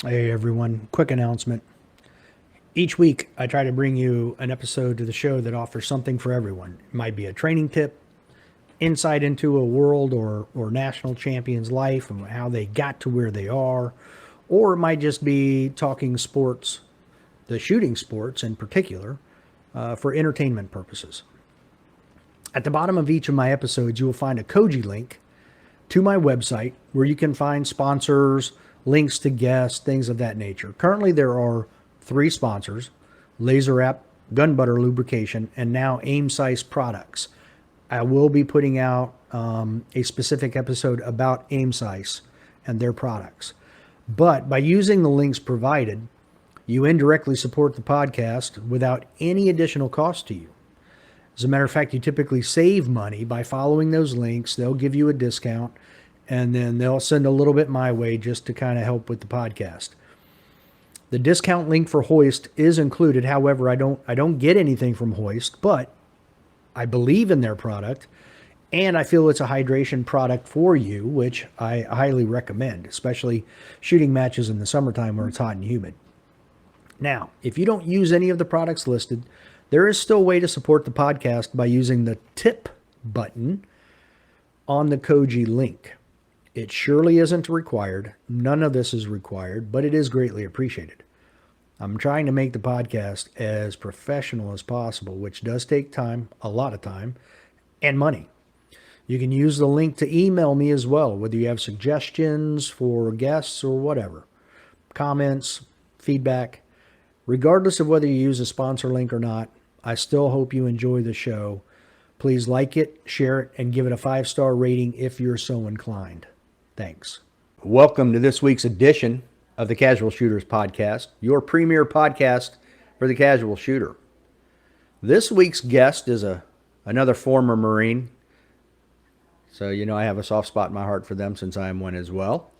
Hey everyone, quick announcement. Each week, I try to bring you an episode to the show that offers something for everyone. It might be a training tip, insight into a world or national champion's life and how they got to where they are, or it might just be talking sports, the shooting sports in particular, for entertainment purposes. At the bottom of each of my episodes, you will find a Koji link to my website where you can find sponsors, links to guests, things of that nature. Currently, there are three sponsors: Laser Wrap, Gun Butter Lubrication, and now Aim Size Products. I will be putting out a specific episode about Aim Size and their products. But by using the links provided, you indirectly support the podcast without any additional cost to you. As a matter of fact, you typically save money by following those links. They'll give you a discount, and then they'll send a little bit my way just to kind of help with the podcast. The discount link for Hoist is included. However, I don't get anything from Hoist, but I believe in their product, and I feel it's a hydration product for you, which I highly recommend, especially shooting matches in the summertime where it's hot and humid. Now, if you don't use any of the products listed, there is still a way to support the podcast by using the tip button on the Koji link. It surely isn't required. None of this is required, but it is greatly appreciated. I'm trying to make the podcast as professional as possible, which does take time, a lot of time, and money. You can use the link to email me as well, whether you have suggestions for guests or whatever, comments, feedback. Regardless of whether you use a sponsor link or not, I still hope you enjoy the show. Please like it, share it, and give it a 5-star rating if you're so inclined. Thanks. Welcome to this week's edition of the Casual Shooters Podcast, your premier podcast for the casual shooter. This week's guest is another former Marine, so you know I have a soft spot in my heart for them since I am one as well.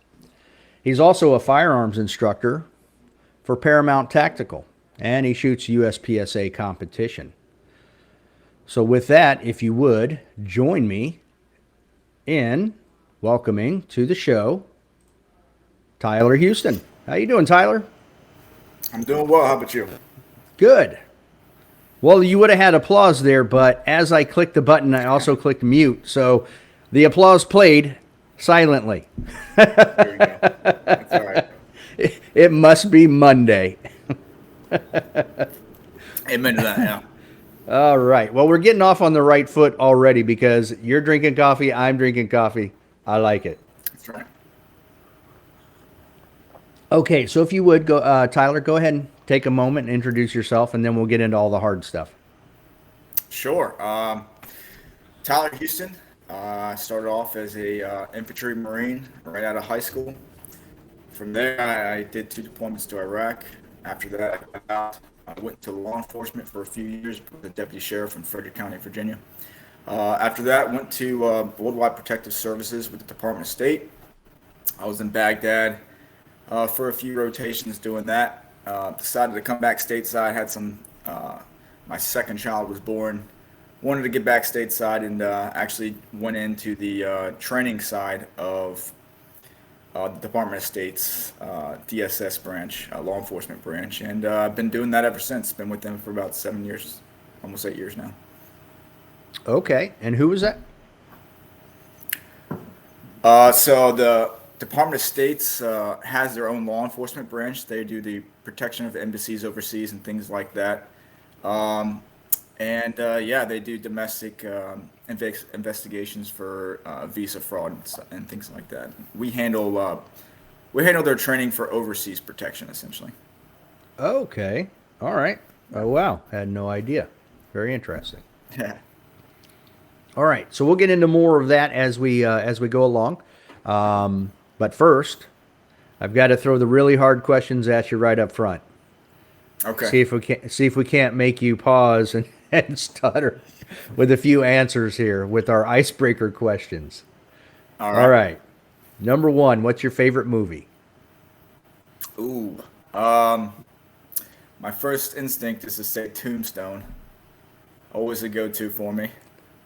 He's also a firearms instructor for Paramount Tactical, and he shoots USPSA competition. So with that, if you would, join me in welcoming to the show Tyler Houston. How you doing, Tyler? I'm doing well. How about you? Good. Well, you would have had applause there, but as I clicked the button, I also clicked mute, so the applause played silently. There you go. That's all right. It must be Monday. Amen to that. Yeah. All right. Well, we're getting off on the right foot already because you're drinking coffee, I'm drinking coffee. I like it. That's right. Okay, so if you would go, Tyler, go ahead and take a moment and introduce yourself, and then we'll get into all the hard stuff. Sure. Tyler Houston. I started off as a infantry marine right out of high school. From there, I did 2 deployments to Iraq. After that, I got out. I went to law enforcement for a few years with the deputy sheriff in Frederick County, Virginia. After that, went to Worldwide Protective Services with the Department of State. I was in Baghdad for a few rotations doing that. Decided to come back stateside. Had some. My second child was born. Wanted to get back stateside and actually went into the training side of the Department of State's DSS branch, law enforcement branch, and I've been doing that ever since. Been with them for about 7 years, almost 8 years now. Okay, and who was that? So the Department of State's has their own law enforcement branch. They do the protection of embassies overseas and things like that. Um, and yeah, they do domestic investigations for visa fraud and things like that. We handle their training for overseas protection, essentially. Okay, all right. Oh, wow, had no idea. Very interesting. Yeah. All right, so we'll get into more of that as we go along. But first, I've got to throw the really hard questions at you right up front. Okay. See if we can't make you pause and, and stutter with a few answers here with our icebreaker questions. All All right. right. Number one, what's your favorite movie? Ooh. Um, my first instinct is to say Tombstone. Always a go-to for me.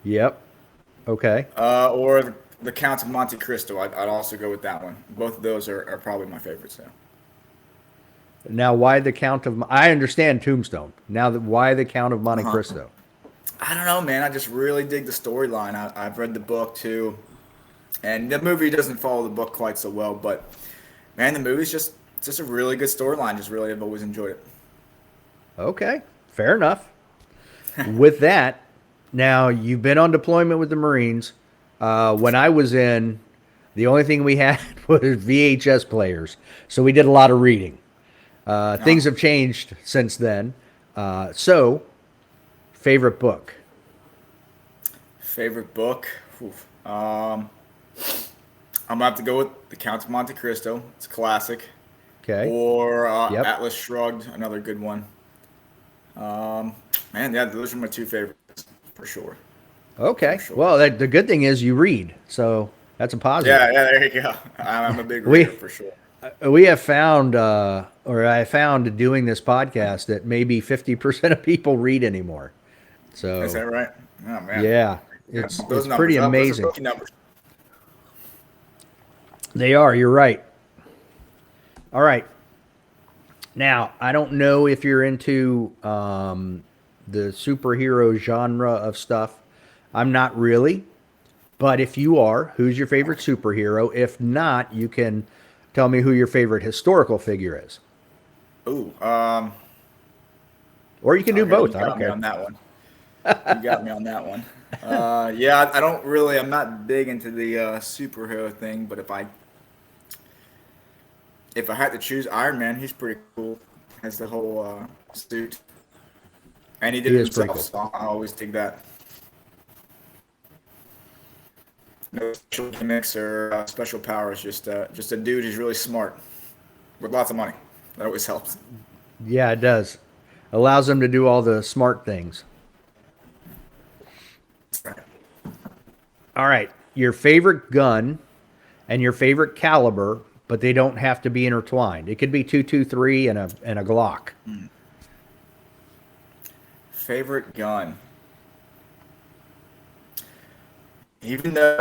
Yep. Okay. Or the Count of Monte Cristo. I'd also go with that one. Both of those are probably my favorites now. Now, why the Count of? I understand Tombstone. Now, why the Count of Monte Uh-huh. Cristo? I don't know, man. I just really dig the storyline. I've read the book too, and the movie doesn't follow the book quite so well, but man, the movie's just a really good storyline. Just really, I've always enjoyed it. Okay, fair enough. With that, now you've been on deployment with the Marines. When I was in, the only thing we had was VHS players, so we did a lot of reading. Things Oh, have changed since then. So, favorite book? favorite book? Oof. I'm gonna have to go with The Count of Monte Cristo. It's a classic. Okay. Or Yep. Atlas Shrugged, another good one. Um, Man, yeah, those are my two favorites for sure. For Okay. sure. Well, the good thing is you read, so that's a positive. Yeah, there you go. I'm a big We reader for sure. we have found, or I found doing this podcast that maybe 50% of people read anymore. Is So that right? Oh man, yeah, yeah, it's those it's pretty numbers up. Those are amazing. rookie numbers. They are. You're right. All right. Now I don't know if you're into the superhero genre of stuff. I'm not really, but if you are, who's your favorite superhero? If not, you can tell me who your favorite historical figure is, Ooh, or you can do okay, you both. I don't got me care. on that one. You got me on that one. Yeah, I don't really. I'm not big into the superhero thing, but if I had to choose Iron Man, he's pretty cool. Has the whole suit, and he did He it is pretty himself, cool. so I always dig that. No special gimmicks or special powers. Just a dude who's really smart with lots of money. That always helps. Yeah, it does. Allows them to do all the smart things. All right. Your favorite gun and your favorite caliber, but they don't have to be intertwined. It could be 223 and a Glock. Favorite gun. Even though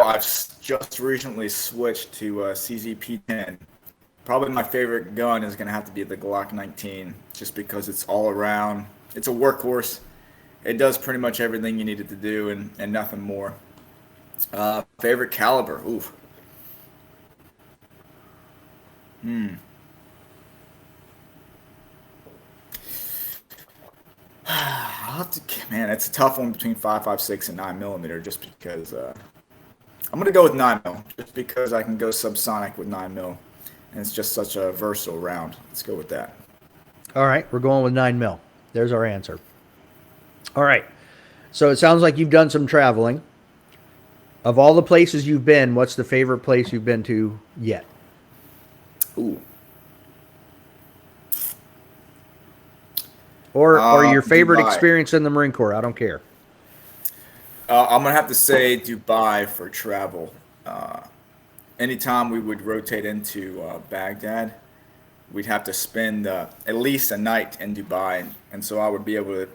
just recently switched to CZP-10, probably my favorite gun is going to have to be the Glock 19, just because it's all around. It's a workhorse. It does pretty much everything you need it to do and nothing more. Favorite caliber. Ooh. Hmm. I'll have to, man, it's a tough one between 5.56 and 9 millimeter, just because I'm gonna go with 9 mil, just because I can go subsonic with 9 mil, and it's just such a versatile round. Let's go with that. All right. We're going with 9 mil. There's our answer. All right. So it sounds like you've done some traveling. Of all the places you've been, what's the favorite place you've been to yet? Ooh. Or your favorite Dubai. experience in the Marine Corps? I don't care. I'm gonna have to say Dubai for travel. Uh, Anytime we would rotate into Baghdad, we'd have to spend at least a night in Dubai, and so I would be able to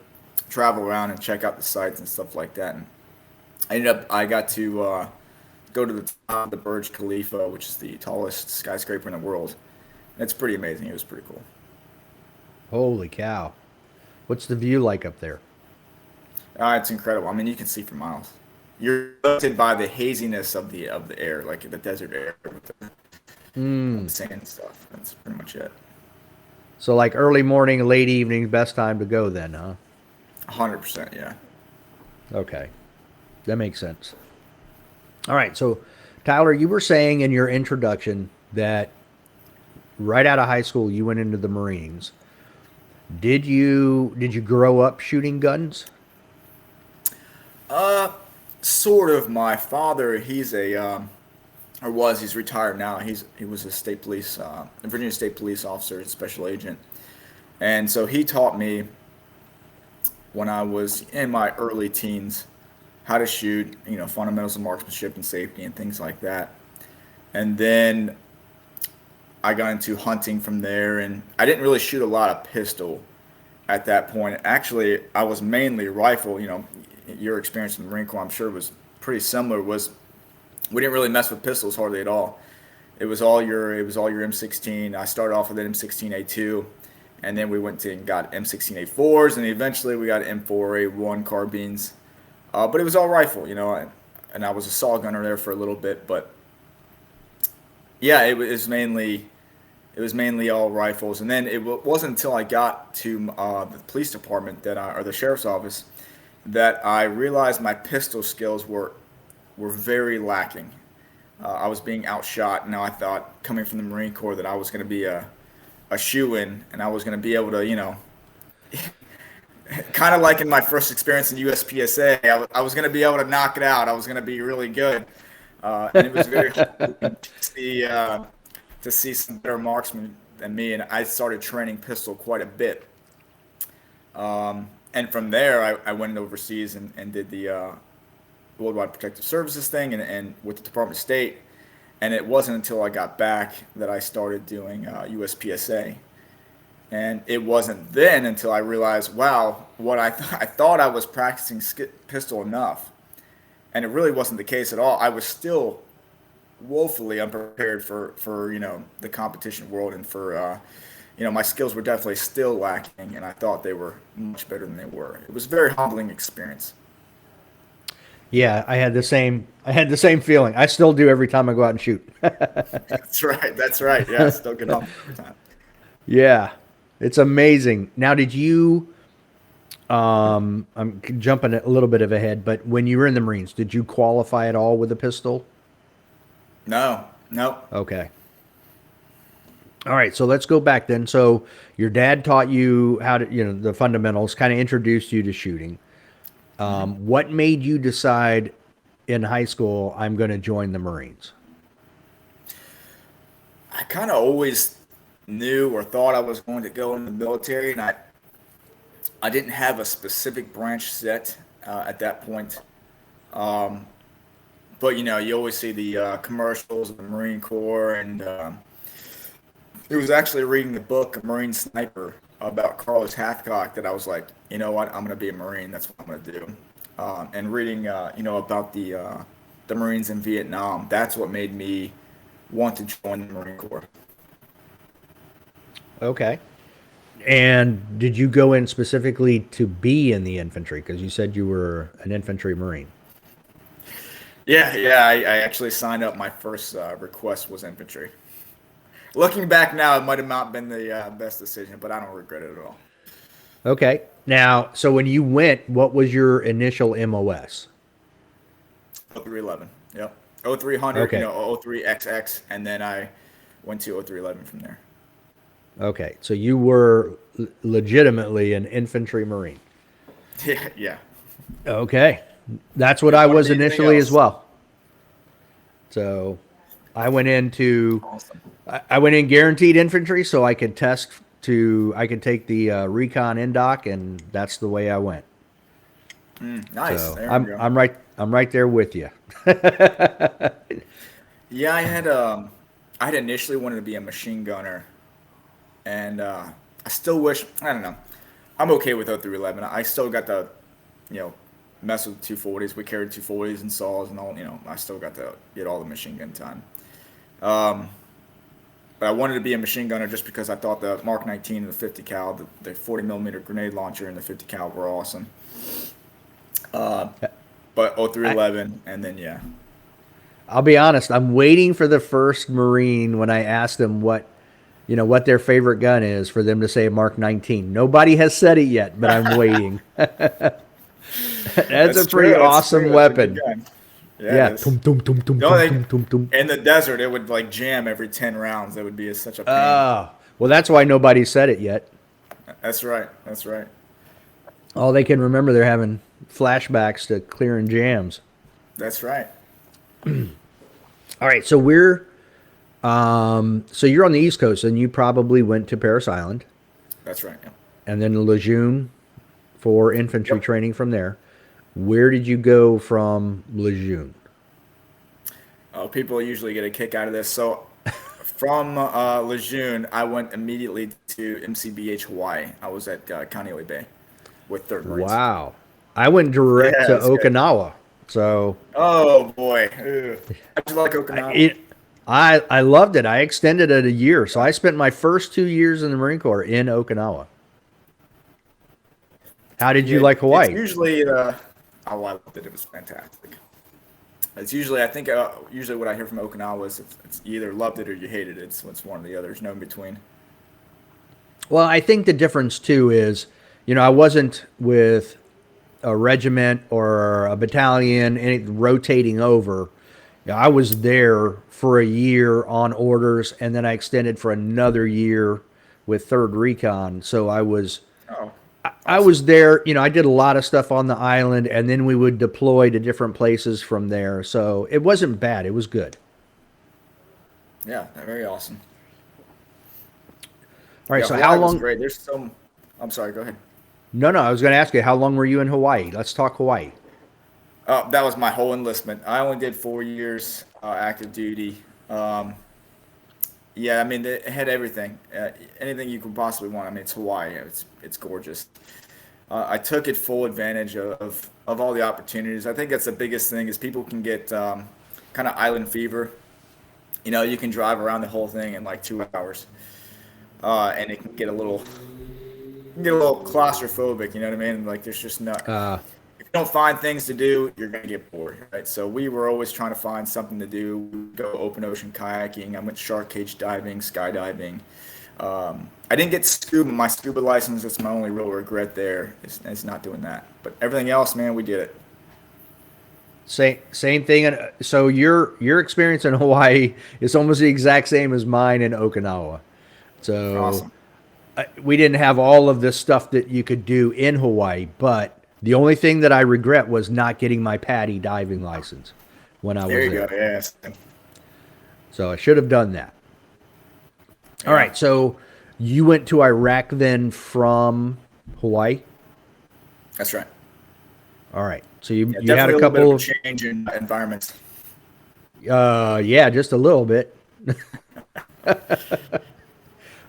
travel around and check out the sites and stuff like that. And I got to go to the top of the Burj Khalifa, which is the tallest skyscraper in the world. It's pretty amazing. It was pretty cool. Holy cow. What's the view like up there? It's incredible. I mean, you can see for miles. You're limited by the haziness of the air, like the desert air with the sand and stuff. That's pretty much it. So like early morning, late evening, best time to go then, huh? 100%, yeah. Okay. That makes sense. All right. So Tyler, you were saying in your introduction that right out of high school you went into the Marines. Did you grow up shooting guns? Uh, Sort of. My father, he's retired now. He was a Virginia State Police officer, special agent, and so he taught me when I was in my early teens how to shoot. Fundamentals of marksmanship and safety and things like that. And then I got into hunting from there, and I didn't really shoot a lot of pistol at that point. Actually, I was mainly rifle. Your experience in the Marine Corps, I'm sure, was pretty similar. Was We didn't really mess with pistols hardly at all. It was all your M16. I started off with an M16A2, and then we went to and got M16A4s, and eventually we got M4A1 carbines. But it was all rifle, and I was a saw gunner there for a little bit, but yeah, it was mainly all rifles. And then wasn't until I got to the police department or the sheriff's office that I realized my pistol skills were very lacking. I was being outshot. Now I thought, coming from the Marine Corps, that I was going to be a shoe-in, and I was going to be able to, kind of like in my first experience in USPSA, I was going to be able to knock it out. I was going to be really good. And it was very humbling to see some better marksmen than me, and I started training pistol quite a bit. And from there, I went overseas and did the Worldwide Protective Services thing, and with the Department of State. And it wasn't until I got back that I started doing USPSA. And it wasn't then until I realized, wow, I thought I was practicing pistol enough, and it really wasn't the case at all. I was still woefully unprepared for the competition world, and for my skills were definitely still lacking, and I thought they were much better than they were. It was a very humbling experience. Yeah, I had the same feeling. I still do every time I go out and shoot. That's right. That's right. Yeah, I still get off every time. Yeah, it's amazing. Now, did you? I'm jumping a little bit of ahead, but when you were in the Marines, did you qualify at all with a pistol? No, no. Okay. All right, so let's go back then. So your dad taught you how to, the fundamentals, kind of introduced you to shooting. What made you decide in high school, I'm going to join the Marines? I kind of always knew or thought I was going to go in the military, and I didn't have a specific branch set at that point. But you always see the commercials of the Marine Corps, and it was actually reading the book Marine Sniper about Carlos Hathcock that I was like, you know what, I'm going to be a Marine. That's what I'm going to do. And reading, about the Marines in Vietnam, that's what made me want to join the Marine Corps. Okay. And did you go in specifically to be in the infantry? Because you said you were an infantry Marine. Yeah. I actually signed up. My first request was infantry. Looking back now, it might have not been the best decision, but I don't regret it at all. Okay. Now, so when you went, what was your initial MOS? 0311. Yep. 0300, Okay. 03XX, and then I went to 0311 from there. Okay. So you were legitimately an infantry Marine. Yeah. Okay. That's what Didn't I want to was be anything initially as else. well. So I went into Awesome. I went in guaranteed infantry so I could I could take the recon indoc, and that's the way I went. Nice. So There we go. I'm right there with you. Yeah, I had initially wanted to be a machine gunner, and I still wish, I don't know, I'm okay with 0311. I still got to, mess with 240s. We carried 240s and saws and all, I still got to get all the machine gun time. But I wanted to be a machine gunner just because I thought the Mark 19 and the 50 cal, the 40 millimeter grenade launcher and the 50 cal were awesome. But 0311, and then yeah. I'll be honest, I'm waiting for the first Marine when I ask them what their favorite gun is for them to say Mark 19. Nobody has said it yet, but I'm waiting. That's a pretty true. That's awesome true. That's a good weapon. gun. Yeah. It is. Tum, tum, tum, tum, No, tum, tum, tum. in the desert, it would like jam every 10 rounds. That would be such a pain. Well, that's why nobody said it yet. That's right. That's right. All they can remember, they're having flashbacks to clearing jams. That's right. All right, so so you're on the East Coast, and you probably went to Parris Island, That's right. Yeah. and then Lejeune for infantry Yep. training from there. Where did you go from Lejeune? People usually get a kick out of this. So from Lejeune, I went immediately to MCBH Hawaii. I was at Kaneohe Bay with 3rd Marines. Wow. I went direct Yeah, to that's good. Okinawa. So Oh boy. Ugh. How'd you like Okinawa? I loved it. I extended it a year. So I spent my first 2 years in the Marine Corps in Okinawa. How did you Yeah, like it's Hawaii? usually oh, I loved it. It was fantastic. It's usually, I think, usually what I hear from Okinawa is it's you either loved it or you hated it. It's one or the other. There's no in between. Well, I think the difference too is, I wasn't with a regiment or a battalion any, rotating over. I was there for a year on orders, and then I extended for another year with Third Recon. So Oh, I awesome. was there. I did a lot of stuff on the island, and then we would deploy to different places from there. So it wasn't bad. It was good. Yeah, very awesome. All right. Yeah, So how Hawaii was long? great. There's some. I'm sorry. Go ahead. No, no. I was going to ask you, how long were you in Hawaii? Let's talk Hawaii. That was my whole enlistment. I only did 4 years active duty. Um, yeah, I mean, it had everything, anything you could possibly want. I mean, it's Hawaii. It's gorgeous. I took it full advantage of all the opportunities. I think that's the biggest thing is people can get kind of island fever. You can drive around the whole thing in like 2 hours, and it can get a little claustrophobic. You know what I mean? Like there's just not. Uh, If you don't find things to do, you're gonna get bored, right? So we were always trying to find something to do. We would go open ocean kayaking. I went shark cage diving, skydiving. I didn't get scuba. My scuba license is my only real regret there. Is not doing that. But everything else, man, we did it. same thing. So your experience in Hawaii is almost the exact same as mine in Okinawa. So Awesome. we didn't have all of this stuff that you could do in Hawaii, but the only thing that I regret was not getting my PADI diving license when I There was you go. there. Yes. So I should have done that. All Yeah, right. So you went to Iraq then from Hawaii. that's right. All right. So you Yeah, you had a definitely a little bit of couple a of change in environments. yeah, just a little bit.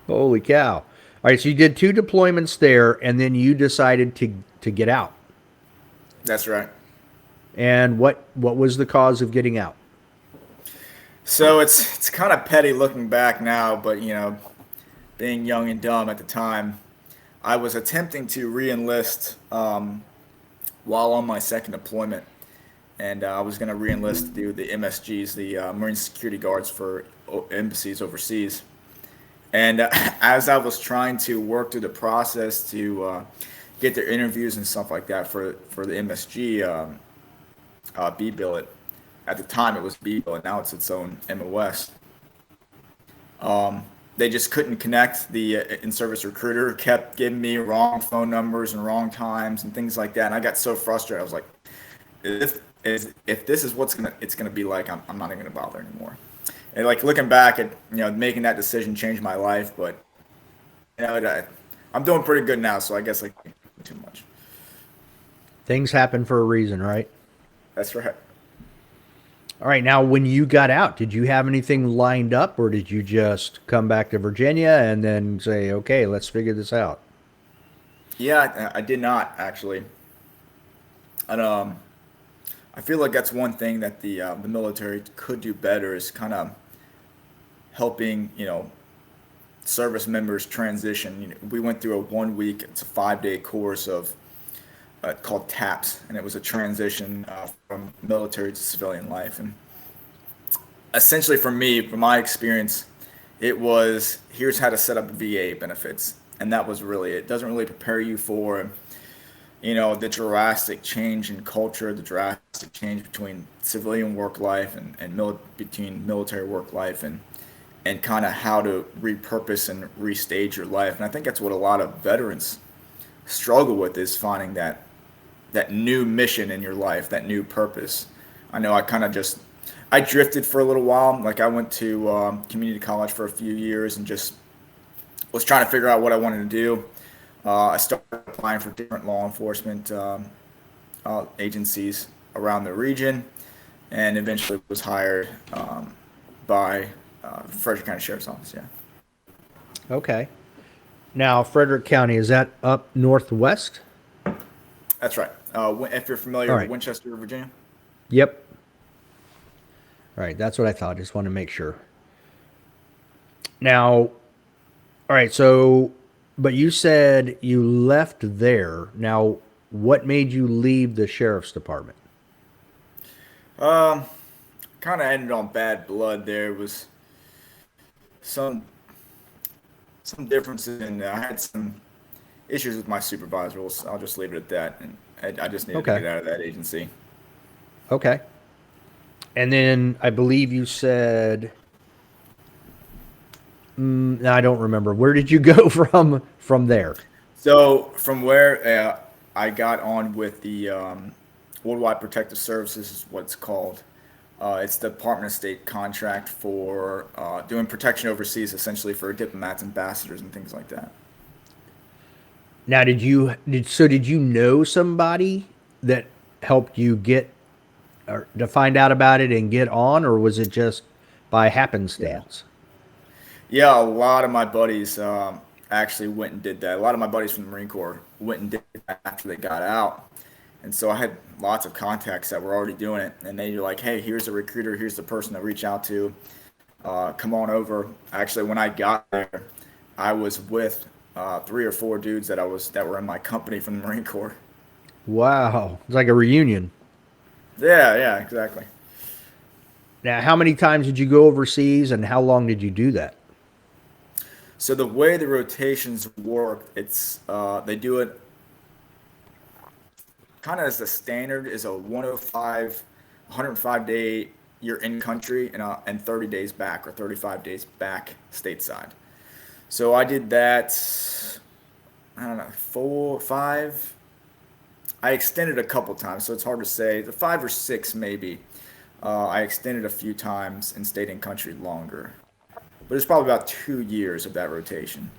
Holy cow. All right, so you did two deployments there and then you decided to get out. That's right. And what was the cause of getting out? So it's kind of petty looking back now, but being young and dumb at the time, I was attempting to re-enlist while on my second deployment, and I was going to re-enlist to do the MSGs, the Marine Security Guards for embassies overseas. And as I was trying to work through the process to get their interviews and stuff like that for the MSG B billet, at the time it was B billet, now it's its own MOS. They just couldn't connect. The in-service recruiter kept giving me wrong phone numbers and wrong times and things like that. And I got so frustrated. I was like, if this is it's gonna be like, I'm not even gonna bother anymore. And like looking back at making that decision changed my life, but I'm doing pretty good now. So I guess like too much. Things happen for a reason, right? That's right. All right, now when you got out, did you have anything lined up or did you just come back to Virginia and then say, okay, let's figure this out? Yeah, I did not actually. And I feel like that's one thing that the military could do better is kind of helping service members transition. We went through a 1 week, it's a 5 day course of called TAPS, and it was a transition from military to civilian life. And essentially, for me, from my experience, it was here's how to set up VA benefits, and that was really it. Doesn't really prepare you for the drastic change in culture, the drastic change between civilian work life and between military work life, and kind of how to repurpose and restage your life. And I think that's what a lot of veterans struggle with is finding that new mission in your life, that new purpose. I know I drifted for a little while. Like I went to community college for a few years and just was trying to figure out what I wanted to do. I started applying for different law enforcement agencies around the region, and eventually was hired by Frederick County Sheriff's Office. Yeah, Okay. Now, Frederick County, is that up northwest? that's right. If you're All familiar with right. Winchester, Virginia. Yep. All right, that's what I thought. Just want to make sure. Now, all right. So, but you said you left there. Now, what made you leave the sheriff's department? Um, Kind of ended on bad blood. There was some some differences, and I had some issues with my supervisor. I'll just leave it at that. And I just needed to Okay. get out of that agency. Okay. And then I believe you said, no, I don't remember. Where did you go from there? So from where I got on with the Worldwide Protective Services is what it's called. It's the Department of State contract for doing protection overseas, essentially for diplomats, ambassadors, and things like that. Now, did you know somebody that helped you get or to find out about it and get on, or was it just by Yeah. happenstance? Yeah, a lot of my buddies actually went and did that. A lot of my buddies from the Marine Corps went and did that after they got out. And so I had lots of contacts that were already doing it. And they were like, hey, here's a recruiter, here's the person to reach out to. Come on over. Actually, when I got there, I was with three or four dudes that were in my company from the Marine Corps. Wow, it's like a reunion. Yeah, yeah, exactly. Now, how many times did you go overseas, and how long did you do that? So the way the rotations work, it's they do it kind of as the standard is a 105 day you're in country and 30 days back or 35 days back stateside. So I did that, I don't know, four, five. I extended a couple times, so it's hard to say. The 5 or 6 maybe. I extended a few times and stayed in country longer. But it's probably about 2 years of that rotation.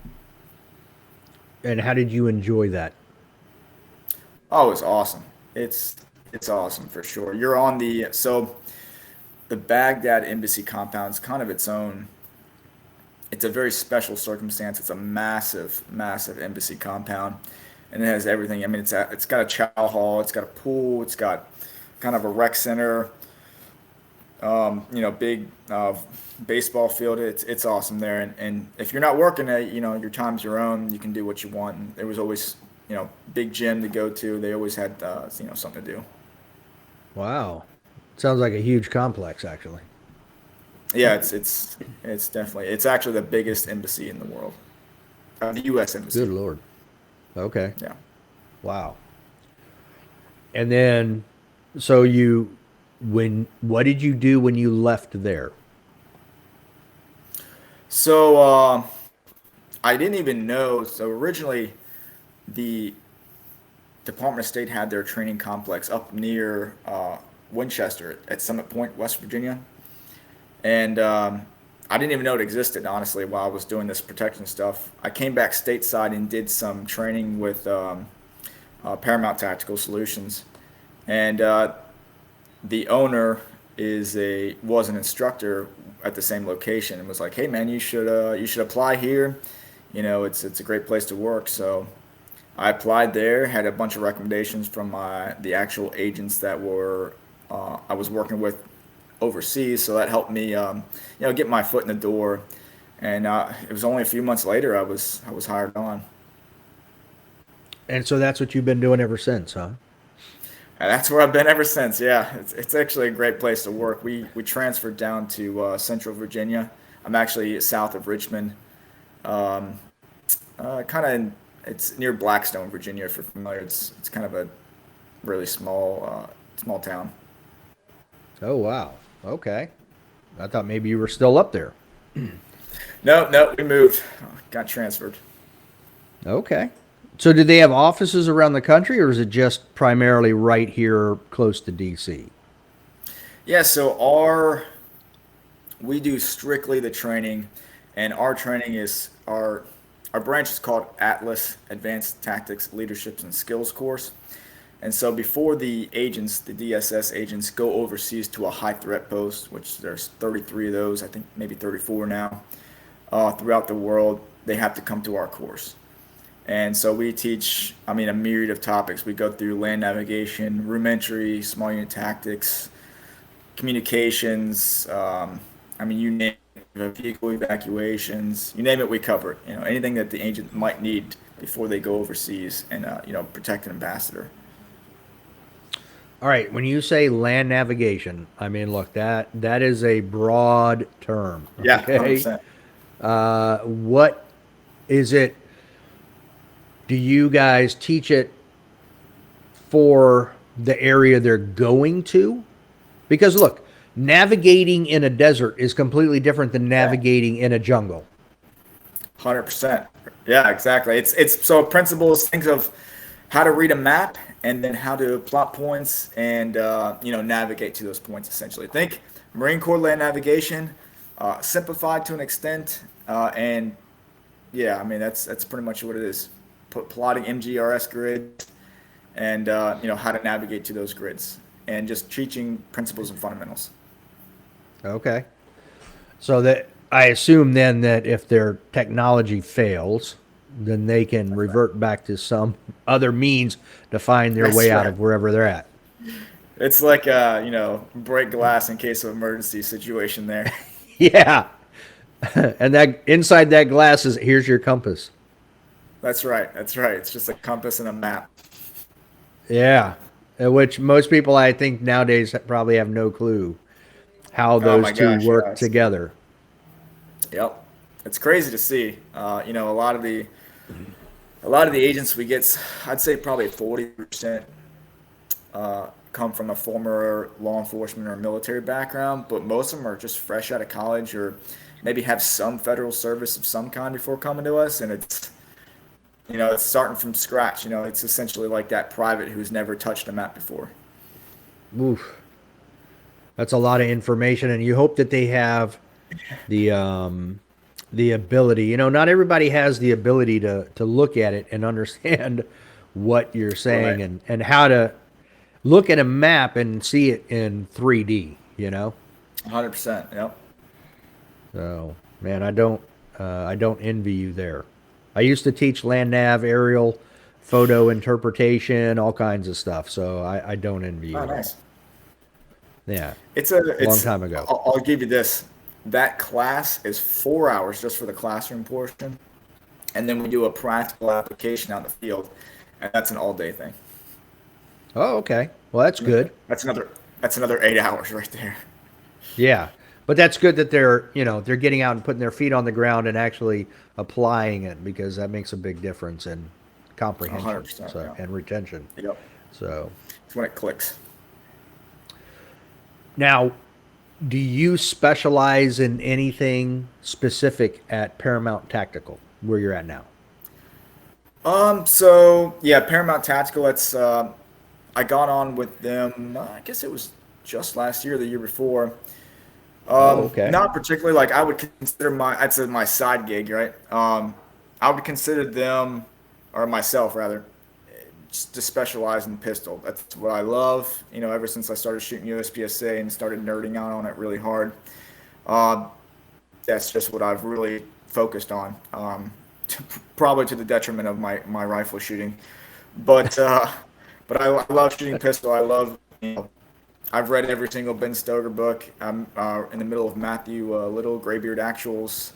And how did you enjoy that? Oh, it's awesome. It's it's awesome for sure. You're on the Baghdad embassy compound is kind of its own. It's a very special circumstance. It's a massive, massive embassy compound, and it has everything. I mean, it's got a chow hall, it's got a pool, it's got kind of a rec center, big baseball field. It's awesome there. And if you're not working it, your time's your own. You can do what you want. And there was always, big gym to go to. They always had, something to do. Wow, sounds like a huge complex, actually. Yeah, it's definitely it's actually the biggest embassy in the world, the U.S. Good embassy. lord. Okay. Yeah. Wow. And then, so you, what did you do when you left there? So I didn't even know. So originally, the Department of State had their training complex up near Winchester at Summit Point, West Virginia, and I didn't even know it existed. Honestly, while I was doing this protection stuff, I came back stateside and did some training with Paramount Tactical Solutions, and the owner was an instructor at the same location and was like, "Hey man, you should apply here. It's a great place to work." So I applied there, had a bunch of recommendations from the actual agents that were I was working with overseas, so that helped me get my foot in the door. And it was only a few months later I was hired on. And so that's what you've been doing ever since, huh? And that's where I've been ever since. Yeah, it's actually a great place to work. We transferred down to Central Virginia. I'm actually south of Richmond, um, kind of. It's near Blackstone, Virginia. If you're familiar, it's kind of a really small town. Oh, wow. Okay. I thought maybe you were still up there. No, no, we moved, got transferred. Okay. So did they have offices around the country, or is it just primarily right here close to DC? Yeah, so we do strictly the training, and our training is our branch is called Atlas Advanced Tactics, Leaderships, and Skills course. And so before the DSS agents go overseas to a high threat post, which there's 33 of those, I think maybe 34 now, throughout the world, they have to come to our course. And so we teach, I mean, a myriad of topics. We go through land navigation, room entry, small unit tactics, communications. I mean, you name it. vehicle evacuations, you name it, we cover it. Anything that the agent might need before they go overseas and, protect an ambassador. All right, when you say land navigation, I mean, look, that is a broad term. Yeah, Okay, 100%. what is it? Do you guys teach it for the area they're going to? Because look, navigating in a desert is completely different than Yeah. navigating in a jungle. 100%. Yeah, exactly. It's so principles. Think of how to read a map and then how to plot points and navigate to those points. Essentially, think Marine Corps land navigation, simplified to an extent, and yeah, I mean that's pretty much what it is. Plotting MGRS grids and how to navigate to those grids and just teaching principles and fundamentals. Okay. So that I assume then that if their technology fails, then they can revert back to some other means to find their That's way out right. of wherever they're at. It's like break glass in case of emergency situation there. Yeah. And that inside that glass is here's your compass. That's right. That's right. It's just a compass and a map. Yeah. Which most people I think nowadays probably have no clue how Oh those my two gosh, work yes. together. Yep. It's crazy to see. A lot of the agents we get, I'd say probably 40% come from a former law enforcement or military background, but most of them are just fresh out of college or maybe have some federal service of some kind before coming to us, and it's starting from scratch. It's essentially like that private who's never touched a map before. Oof. That's a lot of information, and you hope that they have the ability. Not everybody has the ability to look at it and understand what you're Right. saying and how to look at a map and see it in 3D. 100%. Yep. So, man, I don't envy you there. I used to teach land nav, aerial, photo interpretation, all kinds of stuff. So I don't envy you Oh, at all. nice. Yeah, It's a long it's time ago. I'll give you this. That class is 4 hours just for the classroom portion, and then we do a practical application out in the field, and that's an all day thing. Oh, okay. Well, that's good. That's another 8 hours right there. Yeah, but that's good that they're getting out and putting their feet on the ground and actually applying it because that makes a big difference in comprehension 100%. so Yeah. and retention. Yep. So It's when it clicks. now, do you specialize in anything specific at Paramount Tactical where you're at now? So yeah, Paramount Tactical. I got on with them. I guess it was just last year, or the year before. Oh, okay. Not particularly. Like I would consider I'd say my side gig, right? I would consider them, or myself rather, just to specialize in pistol. That's what I love. Ever since I started shooting USPSA and started nerding out on it really hard. Uh, that's just what I've really focused on. Probably to the detriment of my rifle shooting, but I love shooting pistol. I love. I've read every single Ben Stoker book. I'm in the middle of Matthew Little Graybeard Actuals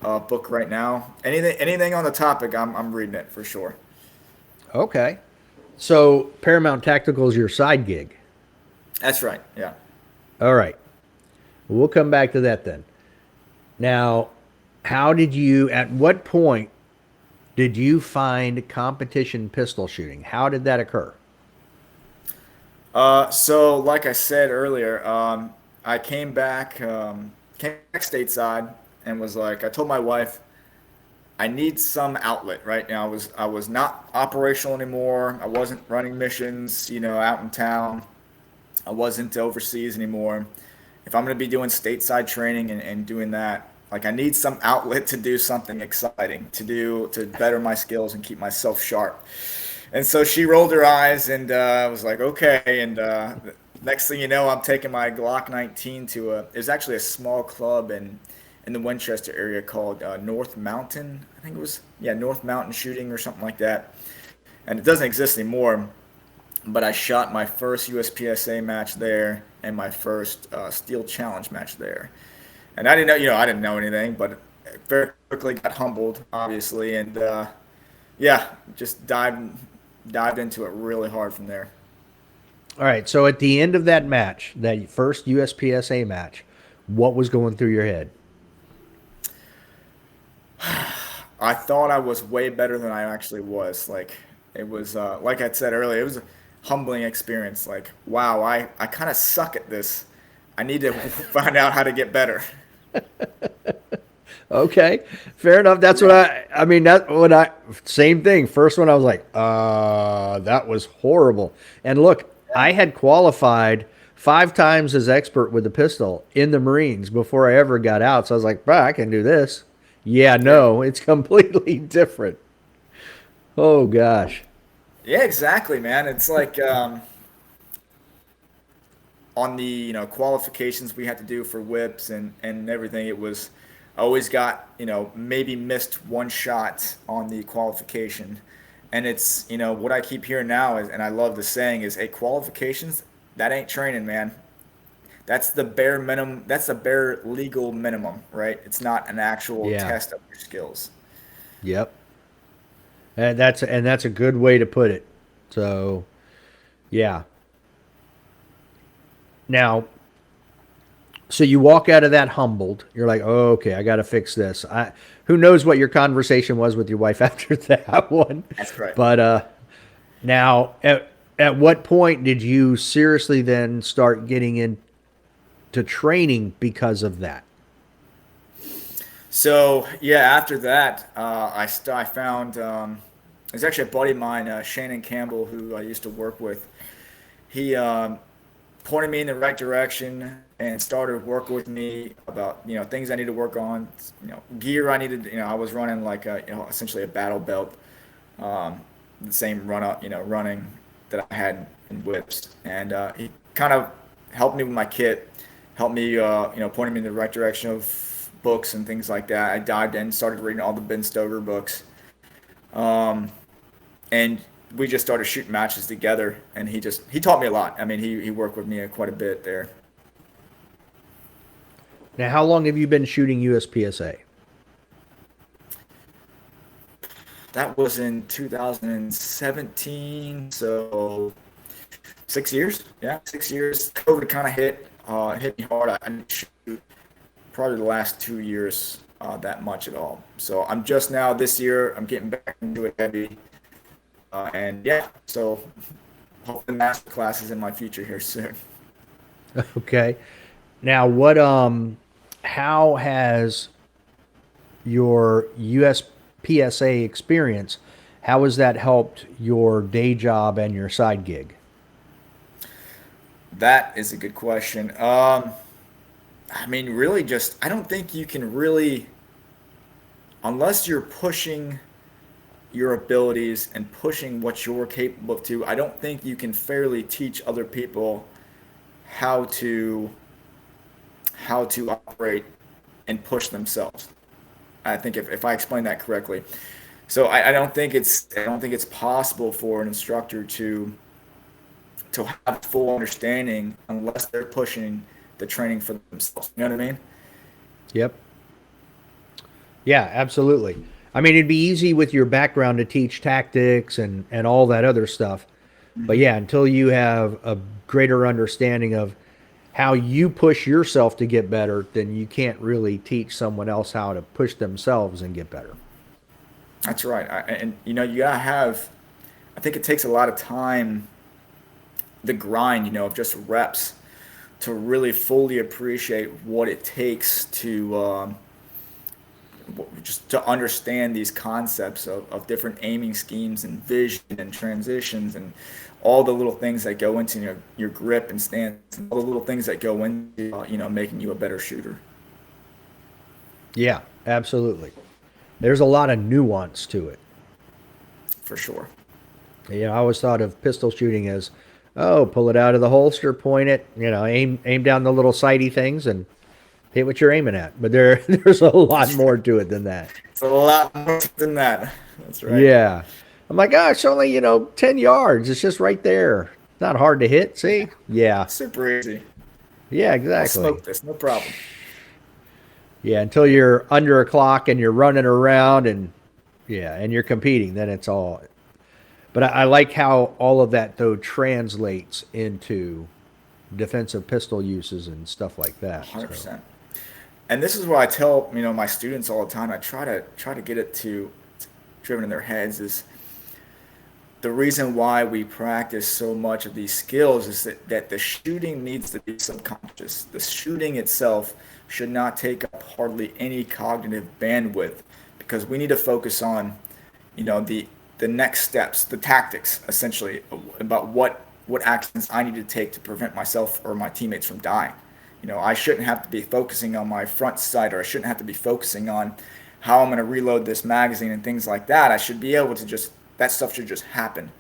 book right now. Anything on the topic, I'm reading it for sure. Okay. So Paramount Tactical is your side gig. That's right. Yeah. All right. We'll come back to that then. Now, at what point did you find competition pistol shooting? How did that occur? So like I said earlier, I came back stateside and was like, I told my wife, I need some outlet right now. I was not operational anymore. I wasn't running missions, out in town. I wasn't overseas anymore. If I'm going to be doing stateside training and doing that, like I need some outlet to do something exciting, to better my skills and keep myself sharp. And so she rolled her eyes and was like, okay. And next thing you know, I'm taking my Glock 19 there's actually a small club in the Winchester area called North Mountain. I think it was, yeah, North Mountain Shooting or something like that. And it doesn't exist anymore. But I shot my first USPSA match there and my first Steel Challenge match there. And I didn't know, I didn't know anything, but very quickly got humbled, obviously, and yeah, just dived into it really hard from there. All right. So at the end of that match, that first USPSA match, what was going through your head? I thought I was way better than I actually was. Like it was, like I said earlier, it was a humbling experience. Like, wow, I kind of suck at this. I need to find out how to get better. Okay, fair enough. That's what I mean, same thing. First one, I was like, that was horrible. And look, I had qualified 5 times as expert with the pistol in the Marines before I ever got out. So I was like, bah, I can do this. Yeah, Yeah. no, it's completely different. Oh gosh. Yeah, exactly, man. It's like on the qualifications we had to do for whips and everything. It was I always got maybe missed one shot on the qualification, and it's what I keep hearing now is, and I love the saying is, hey, qualifications, that ain't training, man. That's the bare minimum. That's the bare legal minimum, right? It's not an actual Yeah. test of your skills. Yep. And that's a good way to put it. So yeah. Now, so you walk out of that humbled. You're like, oh, okay, I got to fix this. Who knows what your conversation was with your wife after that one? That's right. But now, at what point did you seriously then start getting into training because of that? So yeah, after that, I found there's actually a buddy of mine, Shannon Campbell, who I used to work with. He pointed me in the right direction and started working with me about things I need to work on, gear I needed. I was running like essentially a battle belt, the same running that I had in whips, and he kind of helped me with my kit, helped me pointed me in the right direction of books and things like that. I dived in, started reading all the Ben Stoker books, and we just started shooting matches together. And he taught me a lot. I mean, he worked with me quite a bit there. Now, how long have you been shooting USPSA? That was in 2017, so 6 years. Yeah, 6 years. COVID kind of hit me hard. I didn't shoot probably the last 2 years that much at all. So I'm just now this year. I'm getting back into it heavy, and yeah. So hopefully master classes in my future here soon. Okay. Now, how has your USPSA experience, how has that helped your day job and your side gig? That is a good question. I mean, really, just I don't think you can really, unless you're pushing your abilities and pushing what you're capable of to. I don't think you can fairly teach other people how to operate and push themselves. I think if I explain that correctly. So I don't think it's possible for an instructor to have full understanding unless they're pushing the training for themselves. You know what I mean? Yep. Yeah, absolutely. I mean, it'd be easy with your background to teach tactics and all that other stuff. But yeah, until you have a greater understanding of how you push yourself to get better, then you can't really teach someone else how to push themselves and get better. That's right. And you gotta have. I think it takes a lot of time, the grind, of just reps, to really fully appreciate what it takes to just to understand these concepts of different aiming schemes and vision and transitions and all the little things that go into your grip and stance and all the little things that go into making you a better shooter. Yeah, absolutely. There's a lot of nuance to it. For sure. I always thought of pistol shooting as, oh, pull it out of the holster, point it, aim down the little sighty things and hit what you're aiming at. But there's a lot more to it than that. It's a lot more than that. That's right. Yeah. I'm like, oh, it's only, 10 yards. It's just right there. Not hard to hit. See? Yeah. Super easy. Yeah, I'll exactly. smoke this, no problem. Yeah, until you're under a clock and you're running around and yeah, and you're competing, then it's all. But I like how all of that though translates into defensive pistol uses and stuff like that. So, 100%. And this is what I tell, my students all the time. I try to get it to driven in their heads is the reason why we practice so much of these skills is that the shooting needs to be subconscious. The shooting itself should not take up hardly any cognitive bandwidth because we need to focus on, the next steps, the tactics, essentially, about what actions I need to take to prevent myself or my teammates from dying. I shouldn't have to be focusing on my front sight, or I shouldn't have to be focusing on how I'm going to reload this magazine and things like that. I should be able to just, that stuff should just happen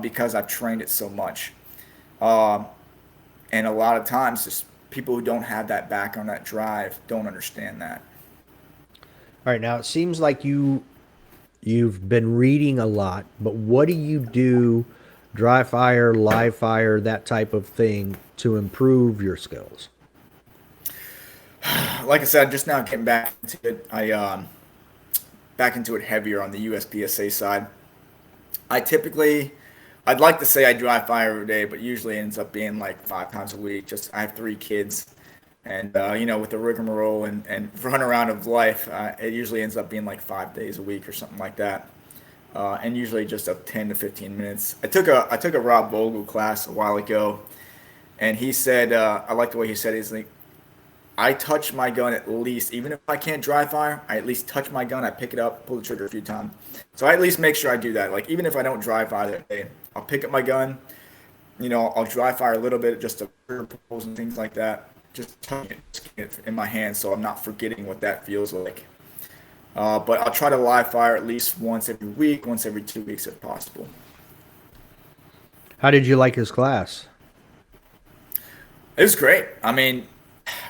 because I've trained it so much. Um, and a lot of times, just people who don't have that background, that drive, don't understand that. all right, now it seems like you've been reading a lot, but what do you do, dry fire, live fire, that type of thing, to improve your skills? Like I said, just now getting back into it. Back into it heavier on the USPSA side. I typically, I'd like to say I dry fire every day, but usually it ends up being like 5 times a week. Just I have 3 kids, and with the rigmarole and run around of life, it usually ends up being like 5 days a week or something like that. And usually just up 10 to 15 minutes. I took a Rob Vogel class a while ago, and he said I like the way he said it. He's like, I touch my gun at least, even if I can't dry fire, I at least touch my gun. I pick it up, pull the trigger a few times. So I at least make sure I do that. Like even if I don't dry fire that day, I'll pick up my gun. I'll dry fire a little bit just to trigger pulls and things like that. Just touch it in my hand, so I'm not forgetting what that feels like. But I'll try to live fire at least once every week, once every 2 weeks if possible. How did you like his class? It was great. I mean,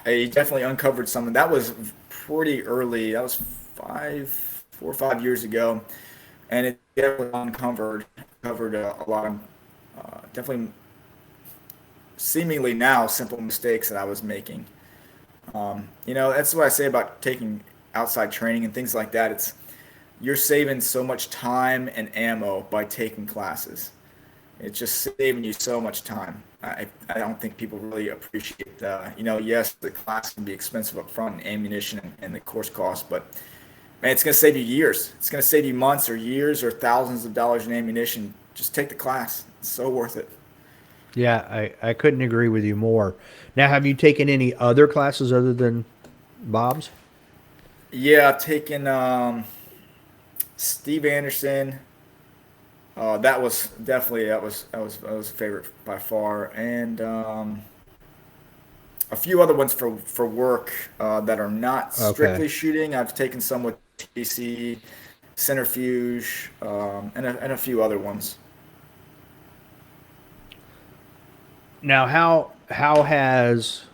he definitely uncovered something. That was pretty early. That was 4 or 5 years ago, and it definitely uncovered covered a lot of definitely seemingly now simple mistakes that I was making. That's what I say about taking outside training and things like that. It's you're saving so much time and ammo by taking classes. It's just saving you so much time. I don't think people really appreciate, yes, the class can be expensive up front, and ammunition and the course cost, but man, it's going to save you years. It's going to save you months or years or thousands of dollars in ammunition. Just take the class. It's so worth it. Yeah, I couldn't agree with you more. Now, have you taken any other classes other than Bob's? Yeah, I've taken Steve Anderson. That was definitely that was a favorite by far, and a few other ones for work that are not Okay. strictly shooting. I've taken some with TC, centrifuge, and a few other ones. Now, how has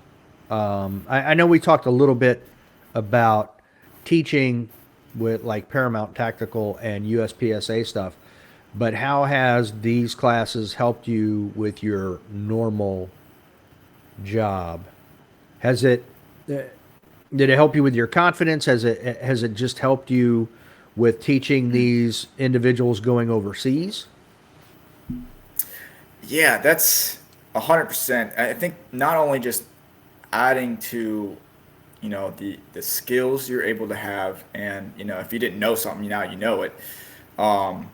I know we talked a little bit about teaching with like Paramount Tactical and USPSA stuff, but how has these classes helped you with your normal job? Has it did it help you with your confidence? Has it just helped you with teaching these individuals going overseas? Yeah, that's 100%. I think not only just adding to the skills you're able to have, and if you didn't know something, now you know it. Um,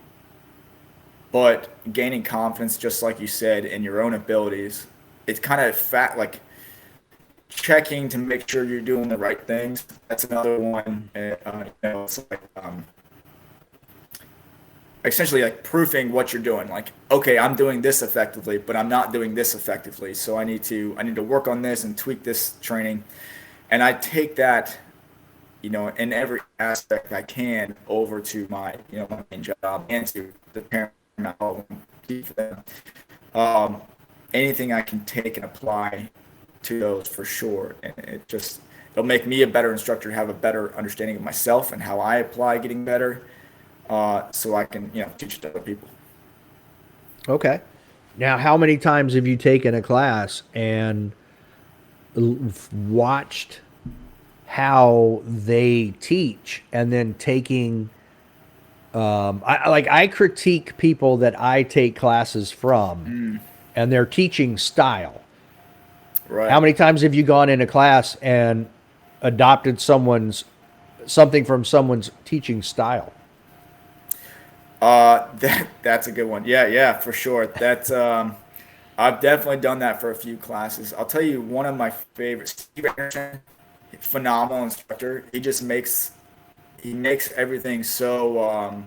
but gaining confidence, just like you said, in your own abilities. It's kind of fat like checking to make sure you're doing the right things. That's another one. It's like essentially like proofing what you're doing. Like, okay, I'm doing this effectively, but I'm not doing this effectively. So I need to work on this and tweak this training. And I take that, in every aspect I can over to my main job and to the parent for them. Um, Anything I can take and apply to those for sure. And it'll make me a better instructor, have a better understanding of myself and how I apply getting better, so I can teach it to other people. Okay. Now, how many times have you taken a class and watched how they teach and then taking I critique people that I take classes from and their teaching style. Right. How many times have you gone in a class and adopted something from someone's teaching style? That's a good one. Yeah, yeah, for sure. That's I've definitely done that for a few classes. I'll tell you one of my favorites, Steve Anderson, phenomenal instructor. He makes everything so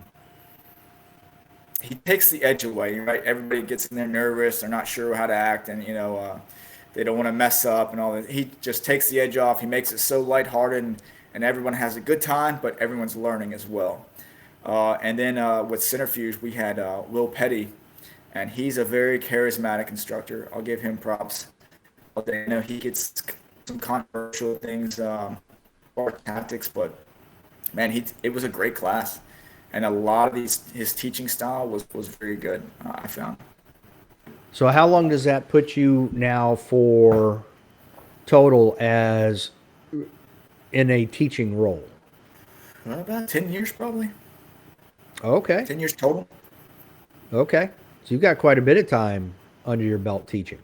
he takes the edge away, right? Everybody gets in there nervous, they're not sure how to act, and they don't want to mess up and all that. He just takes the edge off. He makes it so lighthearted, and everyone has a good time, but everyone's learning as well. And then with Centrifuge, we had Will Petty, and he's a very charismatic instructor. I'll give him props. I know he gets some controversial things or tactics, but man, it was a great class, and a lot of his teaching style was very good. I found. So how long does that put you now for total as in a teaching role? About 10 years, probably. Okay. 10 years total. Okay. So you've got quite a bit of time under your belt teaching.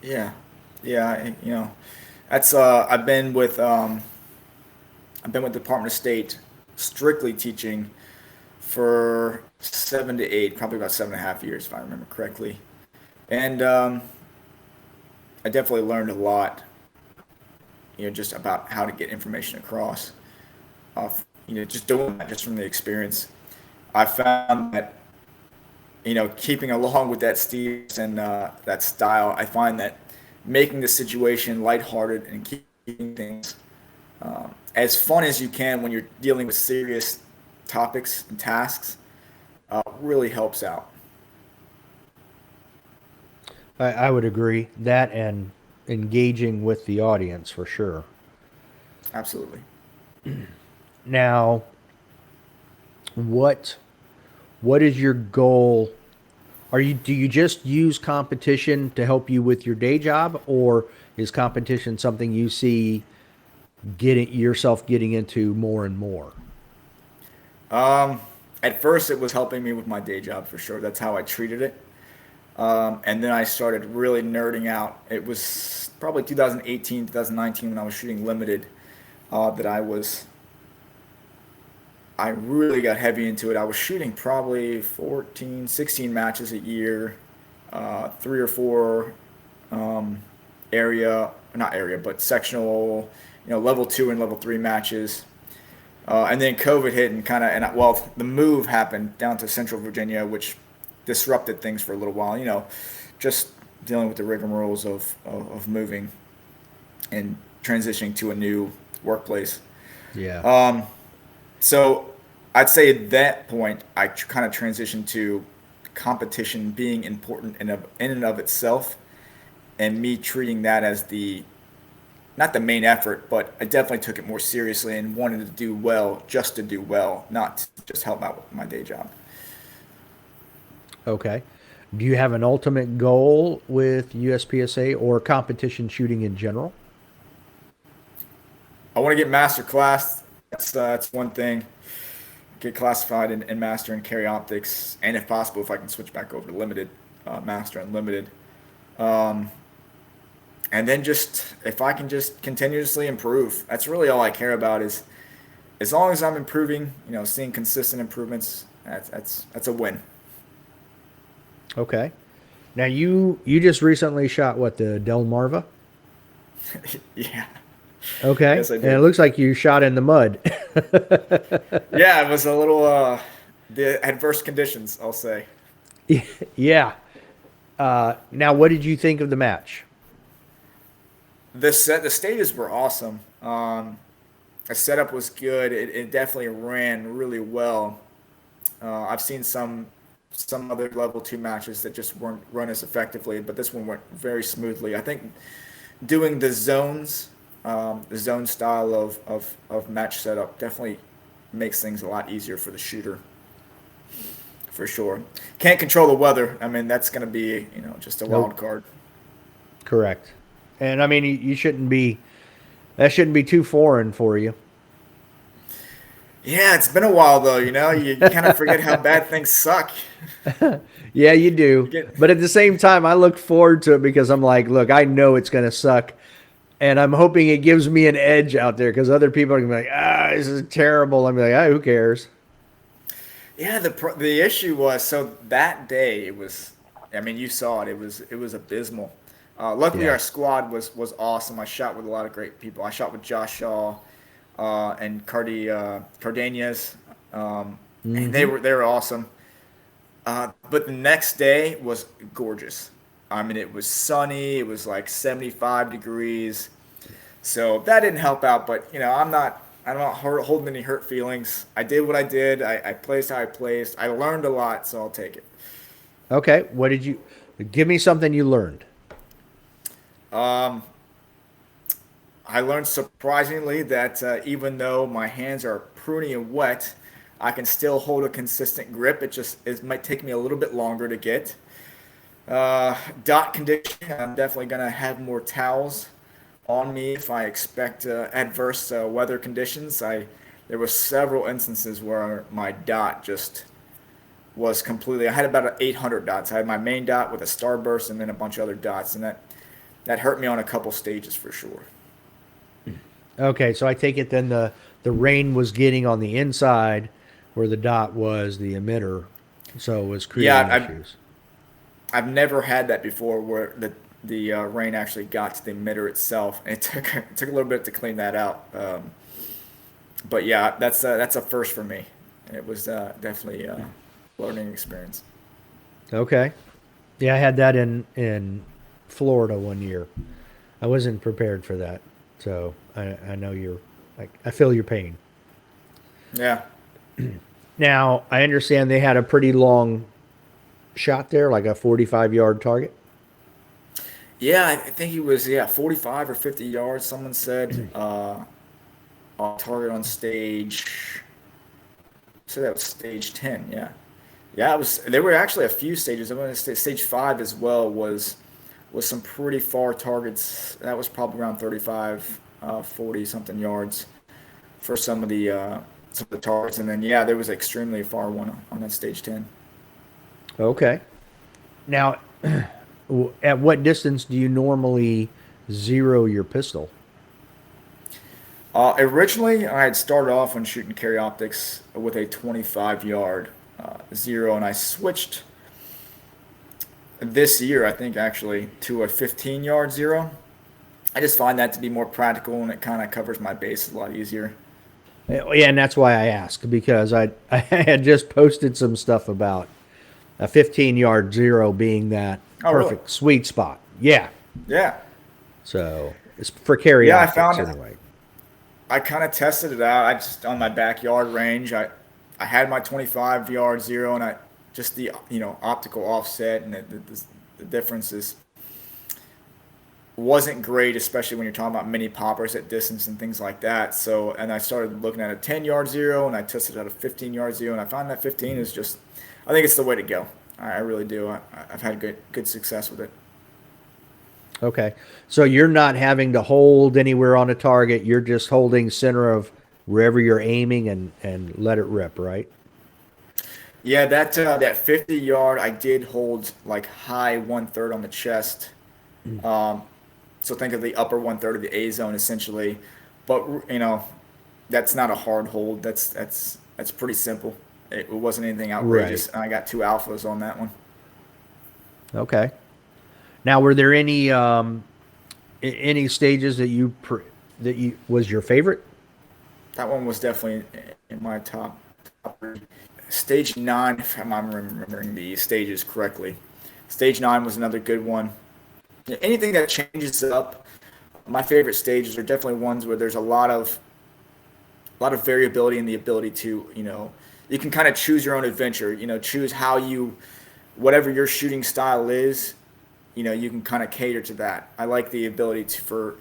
Yeah, yeah. That's I've been with the Department of State strictly teaching for 7 to 8, probably about 7.5 years, if I remember correctly. And I definitely learned a lot, just about how to get information across. Just doing that just from the experience. I found that, keeping along with that Steve and that style, I find that making the situation lighthearted and keeping things as fun as you can when you're dealing with serious topics and tasks really helps out. I would agree that and engaging with the audience for sure. Absolutely. Now, what what is your goal? Do you just use competition to help you with your day job, or is competition something you see getting into more and more? At first, it was helping me with my day job for sure. That's how I treated it. And then I started really nerding out. It was probably 2018, 2019 when I was shooting limited that I really got heavy into it. I was shooting probably 14, 16 matches a year, three or four not area, but sectional, level 2 and level 3 matches. And then COVID hit and the move happened down to Central Virginia, which disrupted things for a little while, just dealing with the rigmaroles of moving and transitioning to a new workplace. Yeah. So I'd say at that point, I kind of transitioned to competition being important in and of itself, and me treating that as not the main effort, but I definitely took it more seriously and wanted to do well just to do well, not to just help out with my day job. Okay. Do you have an ultimate goal with USPSA or competition shooting in general? I want to get master class. That's one thing. Get classified in master and carry optics, and if possible, if I can switch back over to limited, master and limited. And then just if I can just continuously improve, that's really all I care about. Is as long as I'm improving, seeing consistent improvements, that's a win. Okay. Now you just recently shot what, the Delmarva? Yeah. Okay. Yes, I And it did. looks like you shot in the mud. Yeah, it was a little the adverse conditions, I'll say. Yeah. Now what did you think of the match? The stages were awesome. The setup was good. It definitely ran really well. I've seen some other level 2 matches that just weren't run as effectively, but this one went very smoothly. I think doing the zone style of match setup definitely makes things a lot easier for the shooter, for sure. Can't control the weather. I mean, that's going to be, just a Nope. wild card. Correct. And I mean, you shouldn't be That shouldn't be too foreign for you. Yeah, it's been a while though. You kind of forget how bad things suck. Yeah, you do. You get But at the same time, I look forward to it because I'm like, look, I know it's going to suck. And I'm hoping it gives me an edge out there because other people are going to be like, this is terrible. I'm like, who cares? Yeah, the issue was so that day it was. I mean, you saw it. It was abysmal. Luckily, Yeah. our squad was awesome. I shot with a lot of great people. I shot with Josh Shaw and Cardenas, and they Hmm. were awesome. But the next day was gorgeous. I mean, it was sunny. It was like 75 degrees. So that didn't help out. But I'm not holding any hurt feelings. I did what I did. I placed how I placed. I learned a lot, so I'll take it. Okay. What did you give me something you learned? Um, I learned surprisingly that even though my hands are pruny and wet, I can still hold a consistent grip. It might take me a little bit longer to get. Dot conditioning, I'm definitely gonna have more towels on me if I expect adverse weather conditions. There were several instances where my dot just was completely. I had about 800 dots. I had my main dot with a starburst and then a bunch of other dots, and that hurt me on a couple stages for sure. Okay. So I take it then the rain was getting on the inside where the dot was the emitter. So it was Yeah, creating I've issues. I've never had that before where the rain actually got to the emitter itself, and it took a little bit to clean that out. But yeah, that's a first for me. It was definitely a learning experience. Okay. Yeah, I had that in Florida one year. I wasn't prepared for that. So I know you're like I feel your pain. Yeah, Now, I understand they had a pretty long shot there, like a 45-yard target. yeah, I think he was 45 or 50 yards. Someone said on target on stage. So that was stage 10. Yeah, yeah. It was. There were actually a few stages. I'm going to say stage five as well was some pretty far targets. That was probably around 35, 40 something yards for some of the targets, and then yeah, there was an extremely far one on that stage 10. Okay. Now, at what distance do you normally zero your pistol? Originally, I had started off when shooting carry optics with a 25 yard zero, and I switched this year, I think actually, to a 15-yard zero. I just find that to be more practical, and it kind of covers my base a lot easier. Yeah, and that's why I asked because I had just posted some stuff about a 15-yard zero being that Oh, really? perfect sweet spot. Yeah. Yeah. So it's for carry Yeah, I optics found anyway. I kind of tested it out. I just on my backyard range. I had my 25-yard zero, and I just the optical offset and the differences wasn't great, especially when you're talking about mini poppers at distance and things like that. So, and I started looking at a 10-yard zero, and I tested out a 15-yard zero, and I found that 15 is just, I think it's the way to go. I really do. I've had good success with it. Okay. So you're not having to hold anywhere on a target. You're just holding center of wherever you're aiming and let it rip, right? Yeah, that 50-yard, I did hold like high one third on the chest. Um, so think of the upper one third of the A zone essentially, but that's not a hard hold. That's pretty simple. It wasn't anything Right. outrageous, and I got two alphas on that one. Okay. Now, were there any stages that that you was your favorite? That one was definitely in my top three. Stage nine, if I'm remembering the stages correctly. Stage nine was another good one. Anything that changes up, my favorite stages are definitely ones where there's a lot of variability in the ability to, you can kind of choose your own adventure. Choose how whatever your shooting style is, you can kind of cater to that. I like the ability for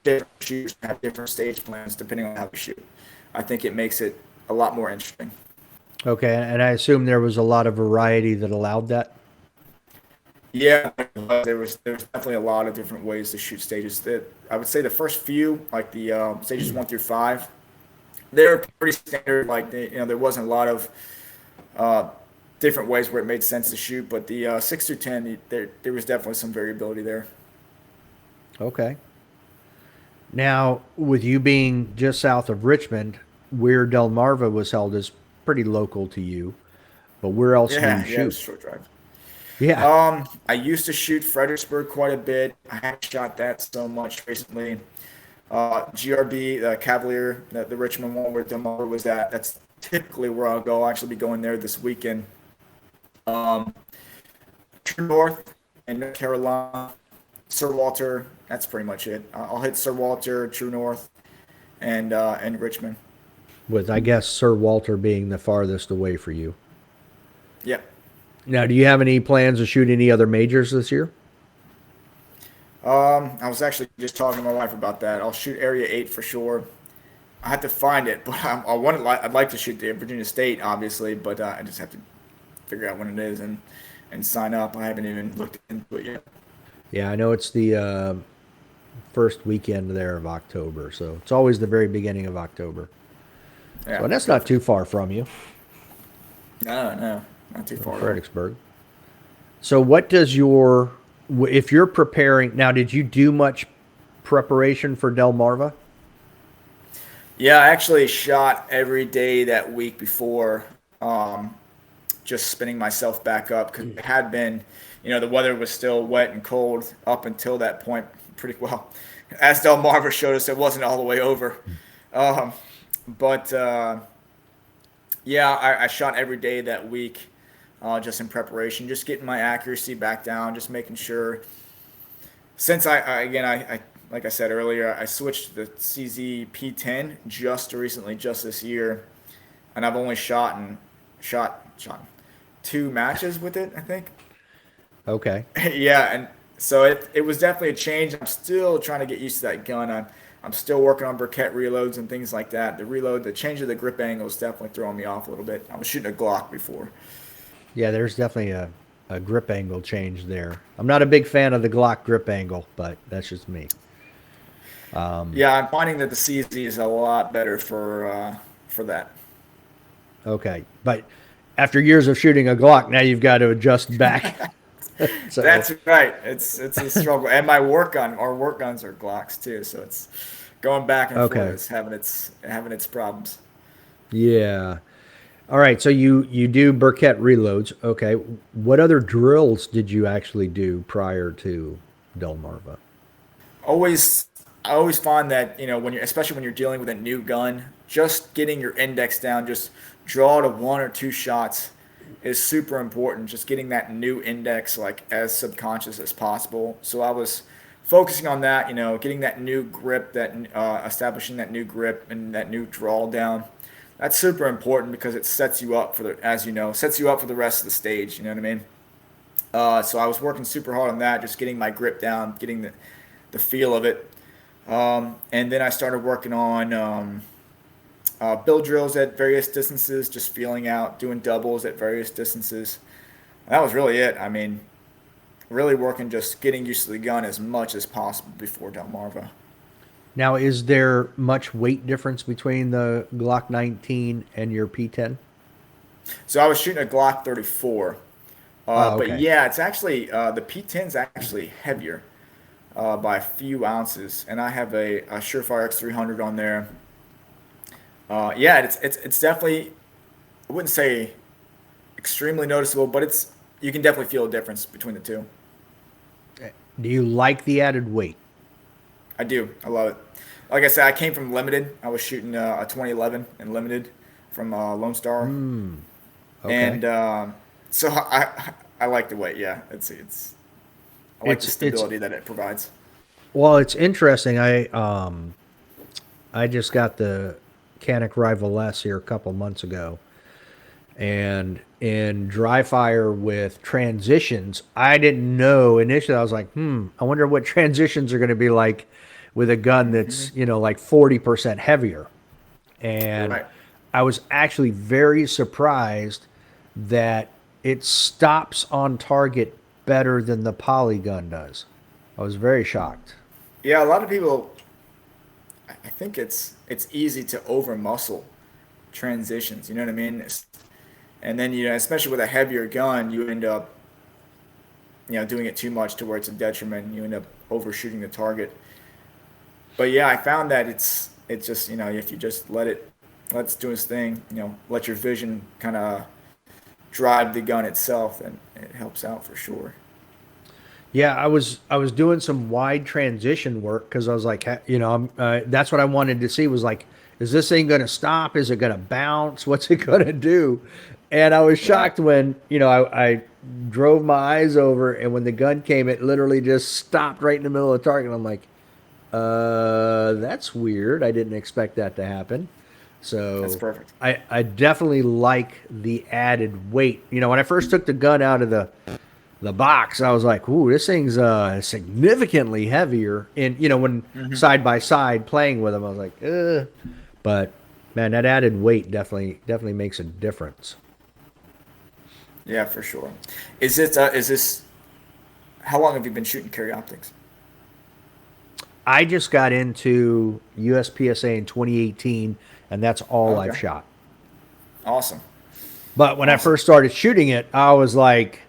different shooters to have different stage plans depending on how you shoot. I think it makes it a lot more interesting. Okay, and I assume there was a lot of variety that allowed that. Yeah, there was definitely a lot of different ways to shoot stages. That I would say the first few, like the stages 1 through 5, they were pretty standard. Like there wasn't a lot of uh, different ways where it made sense to shoot. But the 6 through 10, there was definitely some variability there. Okay. Now, with you being just south of Richmond, where Delmarva was held is pretty local to you. But where else do you Yeah, it was shoot? a short drive. Yeah. I used to shoot Fredericksburg quite a bit. I haven't shot that so much recently. GRB, the Cavalier, the Richmond one where Demar was at. That's typically where I'll go. I'll actually be going there this weekend. Um, True North and North Carolina, Sir Walter. That's pretty much it. I'll hit Sir Walter, True North, and Richmond. With, I guess, Sir Walter being the farthest away for you. Yeah. Now, do you have any plans to shoot any other majors this year? I was actually just talking to my wife about that. I'll shoot Area 8 for sure. I have to find it, but I'd like to shoot the Virginia State, obviously, but I just have to figure out when it is and sign up. I haven't even looked into it yet. Yeah, I know it's the first weekend there of October, so it's always the very beginning of October. Yeah, So that's not too far from you, no, not too far at all. Fredericksburg. So what does if you're preparing now, did you do much preparation for Delmarva? Yeah, I actually shot every day that week before, just spinning myself back up because it had been, the weather was still wet and cold up until that point pretty well. As Delmarva showed us, it wasn't all the way over. Um, but yeah, I shot every day that week, just in preparation, just getting my accuracy back down, just making sure. Since I like I said earlier, I switched to the CZ P10 just recently, just this year, and I've only shot 2 matches with it, I think. Okay. Yeah, and so it was definitely a change. I'm still trying to get used to that gun. I'm still working on briquette reloads and things like that. The change of the grip angle is definitely throwing me off a little bit. I was shooting a Glock before. Yeah, there's definitely a grip angle change there. I'm not a big fan of the Glock grip angle, but that's just me. Yeah, I'm finding that the CZ is a lot better for that. Okay. But after years of shooting a Glock, now you've got to adjust back. So, That's right. It's a struggle. And our work guns are Glocks too, so it's going back and forth. okay. It's having its problems. Yeah. All right. So you do Burkett reloads. Okay. What other drills did you actually do prior to Delmarva? Always I always find that, when you're especially when you're dealing with a new gun, just getting your index down, just draw to 1 or 2 shots is super important. Just getting that new index like as subconscious as possible. So I was focusing on that, getting that new grip, that establishing that new grip and that new draw down. That's super important because it sets you up sets you up for the rest of the stage. You know what I mean? So I was working super hard on that, just getting my grip down, getting the feel of it. And then I started working on bill drills at various distances, just feeling out, doing doubles at various distances. And that was really it. I mean, really working, just getting used to the gun as much as possible before Delmarva. Now, is there much weight difference between the Glock 19 and your P10? So I was shooting a Glock 34. Oh, But okay. yeah, it's actually the P10 is actually heavier by a few ounces, and I have a Surefire X300 on there. Yeah, it's definitely, I wouldn't say extremely noticeable, but you can definitely feel a difference between the two. Do you like the added weight? I do. I love it. Like I said, I came from limited. I was shooting a 2011 in limited from Lone Star, Okay. and so I like the weight. Yeah, it's I like the It's stability that it provides. well, it's interesting. I just got the Canic Rival S here a couple months ago, and in dry fire with transitions, I didn't know initially. I was like, I wonder what transitions are going to be like with a gun that's like 40% heavier. And Right. I was actually very surprised that it stops on target better than the poly gun does. I was very shocked. Yeah, a lot of people. I think it's easy to over muscle transitions. You know what I mean? And then especially with a heavier gun, you end up doing it too much to where it's a detriment. You end up overshooting the target. But yeah, I found that it's just if you just let it do its thing, let your vision kind of drive the gun itself, then it helps out for sure. Yeah, I was doing some wide transition work because I was like, that's what I wanted to see was like, is this thing going to stop? Is it going to bounce? What's it going to do? And I was Right. shocked when I drove my eyes over, and when the gun came, it literally just stopped right in the middle of the target. I'm like, that's weird. I didn't expect that to happen. That's So perfect. I definitely like the added weight. When I first took the gun out of the box, I was like, "Ooh, this thing's significantly heavier." And when Hmm. side by side playing with them, I was like, "Ugh." But man, that added weight definitely makes a difference. Yeah, for sure. Is this how long have you been shooting carry optics? I just got into USPSA in 2018, and that's all I've Okay. shot. Awesome. But when I Awesome. first started shooting it, I was like,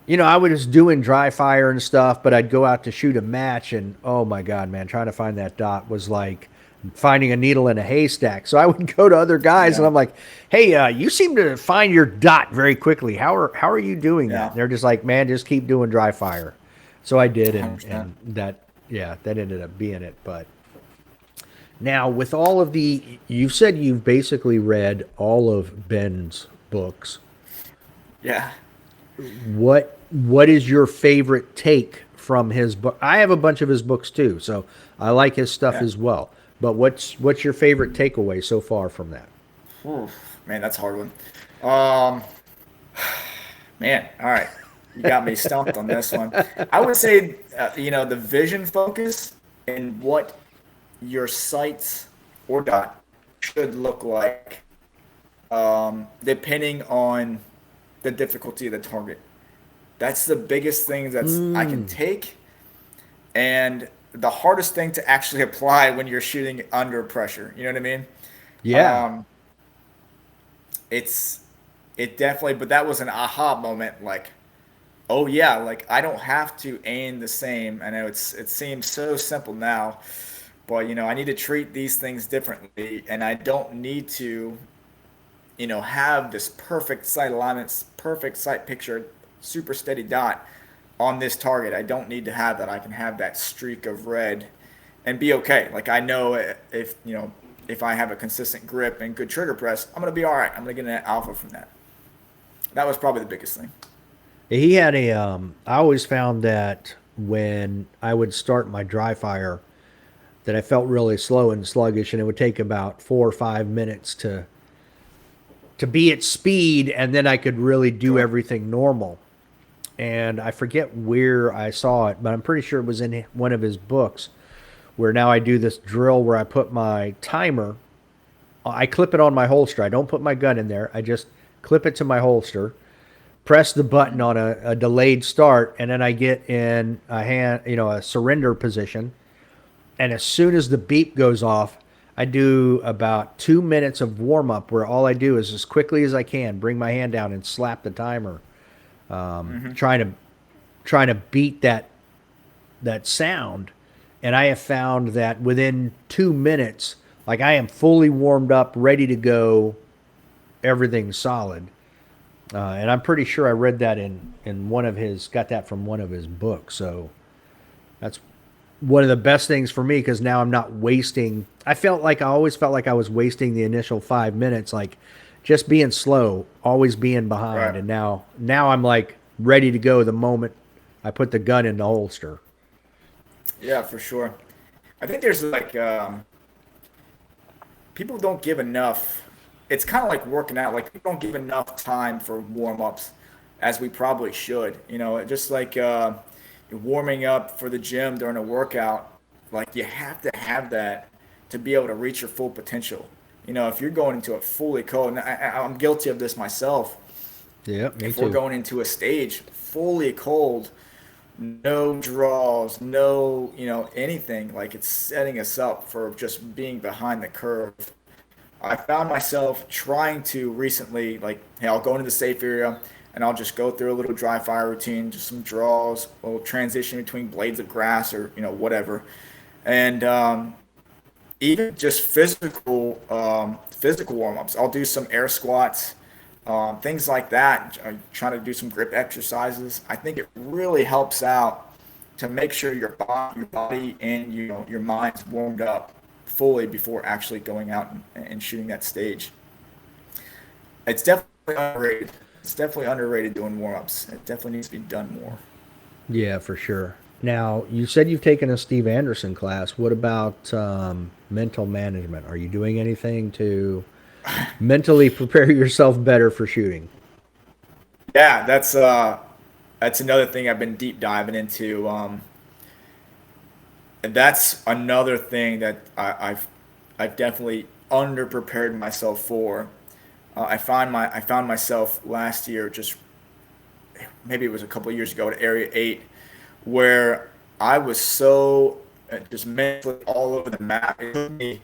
I was just doing dry fire and stuff, but I'd go out to shoot a match, and oh my God, man, trying to find that dot was like finding a needle in a haystack. So I would go to other guys, and Yeah. I'm like, "Hey, you seem to find your dot very quickly. How are you doing that?" Yeah. And they're just like, "Man, just keep doing dry fire." So I did, and 100%. and that yeah, that ended up being it. But now with all of you said you've basically read all of Ben's books. Yeah. What is your favorite take from his book? I have a bunch of his books too, so I like his stuff Yeah. as well. But what's your favorite takeaway so far from that? Oof, man, that's a hard one. Um, Man, all right. You got me stumped on this one. I would say, the vision focus and what your sights or dot should look like, depending on the difficulty of the target. That's the biggest thing that's I can Mm, take, and the hardest thing to actually apply when you're shooting under pressure. You know what I mean? yeah, Um, it's it definitely, but that was an aha moment. Like, oh yeah, like I don't have to aim the same. I know it seems so simple now, but I need to treat these things differently, and I don't need to, have this perfect sight alignment, perfect sight picture, super steady dot on this target. I don't need to have that. I can have that streak of red and be okay. Like I know if I have a consistent grip and good trigger press, I'm gonna be all right. I'm gonna get an alpha from that. That was probably the biggest thing. he had a. I always found that when I would start my dry fire, that I felt really slow and sluggish, and it would take about 4 or 5 minutes to be at speed, and then I could really do Sure. everything normal. And I forget where I saw it, but I'm pretty sure it was in one of his books where now I do this drill where I put my timer, I clip it on my holster. I don't put my gun in there. I just clip it to my holster, press the button Hmm. on a delayed start, and then I get in a surrender position. And as soon as the beep goes off, I do about 2 minutes of warm up where all I do is as quickly as I can bring my hand down and slap the timer, Hmm. trying to beat that sound. And I have found that within 2 minutes, like I am fully warmed up, ready to go, everything's solid. And I'm pretty sure I read that in one of his, got that from one of his books. So that's one of the best things for me because now I'm not wasting. I always felt like I was wasting the initial 5 minutes, like just being slow, always being behind. Right. And now I'm like ready to go the moment I put the gun in the holster. Yeah, for sure. I think there's like people don't give enough. It's kind of like working out. Like people don't give enough time for warm ups, as we probably should. Just like warming up for the gym during a workout. Like you have to have that to be able to reach your full potential. If you're going into it fully cold, and I'm guilty of this myself. Yeah, me If we're too. going into a stage fully cold, no draws, no, anything. Like, it's setting us up for just being behind the curve. I found myself trying to recently, like, hey, I'll go into the safe area and I'll just go through a little dry fire routine, just some draws, a little transition between blades of grass or, whatever. And even just physical warm-ups. I'll do some air squats, things like that. Trying to do some grip exercises. I think it really helps out to make sure your body and your mind's warmed up fully before actually going out and shooting that stage. It's definitely underrated. It's definitely underrated doing warm-ups. It definitely needs to be done more. Yeah, for sure. Now, you said you've taken a Steve Anderson class. What about mental management? Are you doing anything to mentally prepare yourself better for shooting? Yeah, that's another thing I've been deep diving into. And that's another thing that I've definitely underprepared myself for. I found myself last year, just maybe it was a couple of years ago, at Area 8, where I was so just mentally all over the map. It took me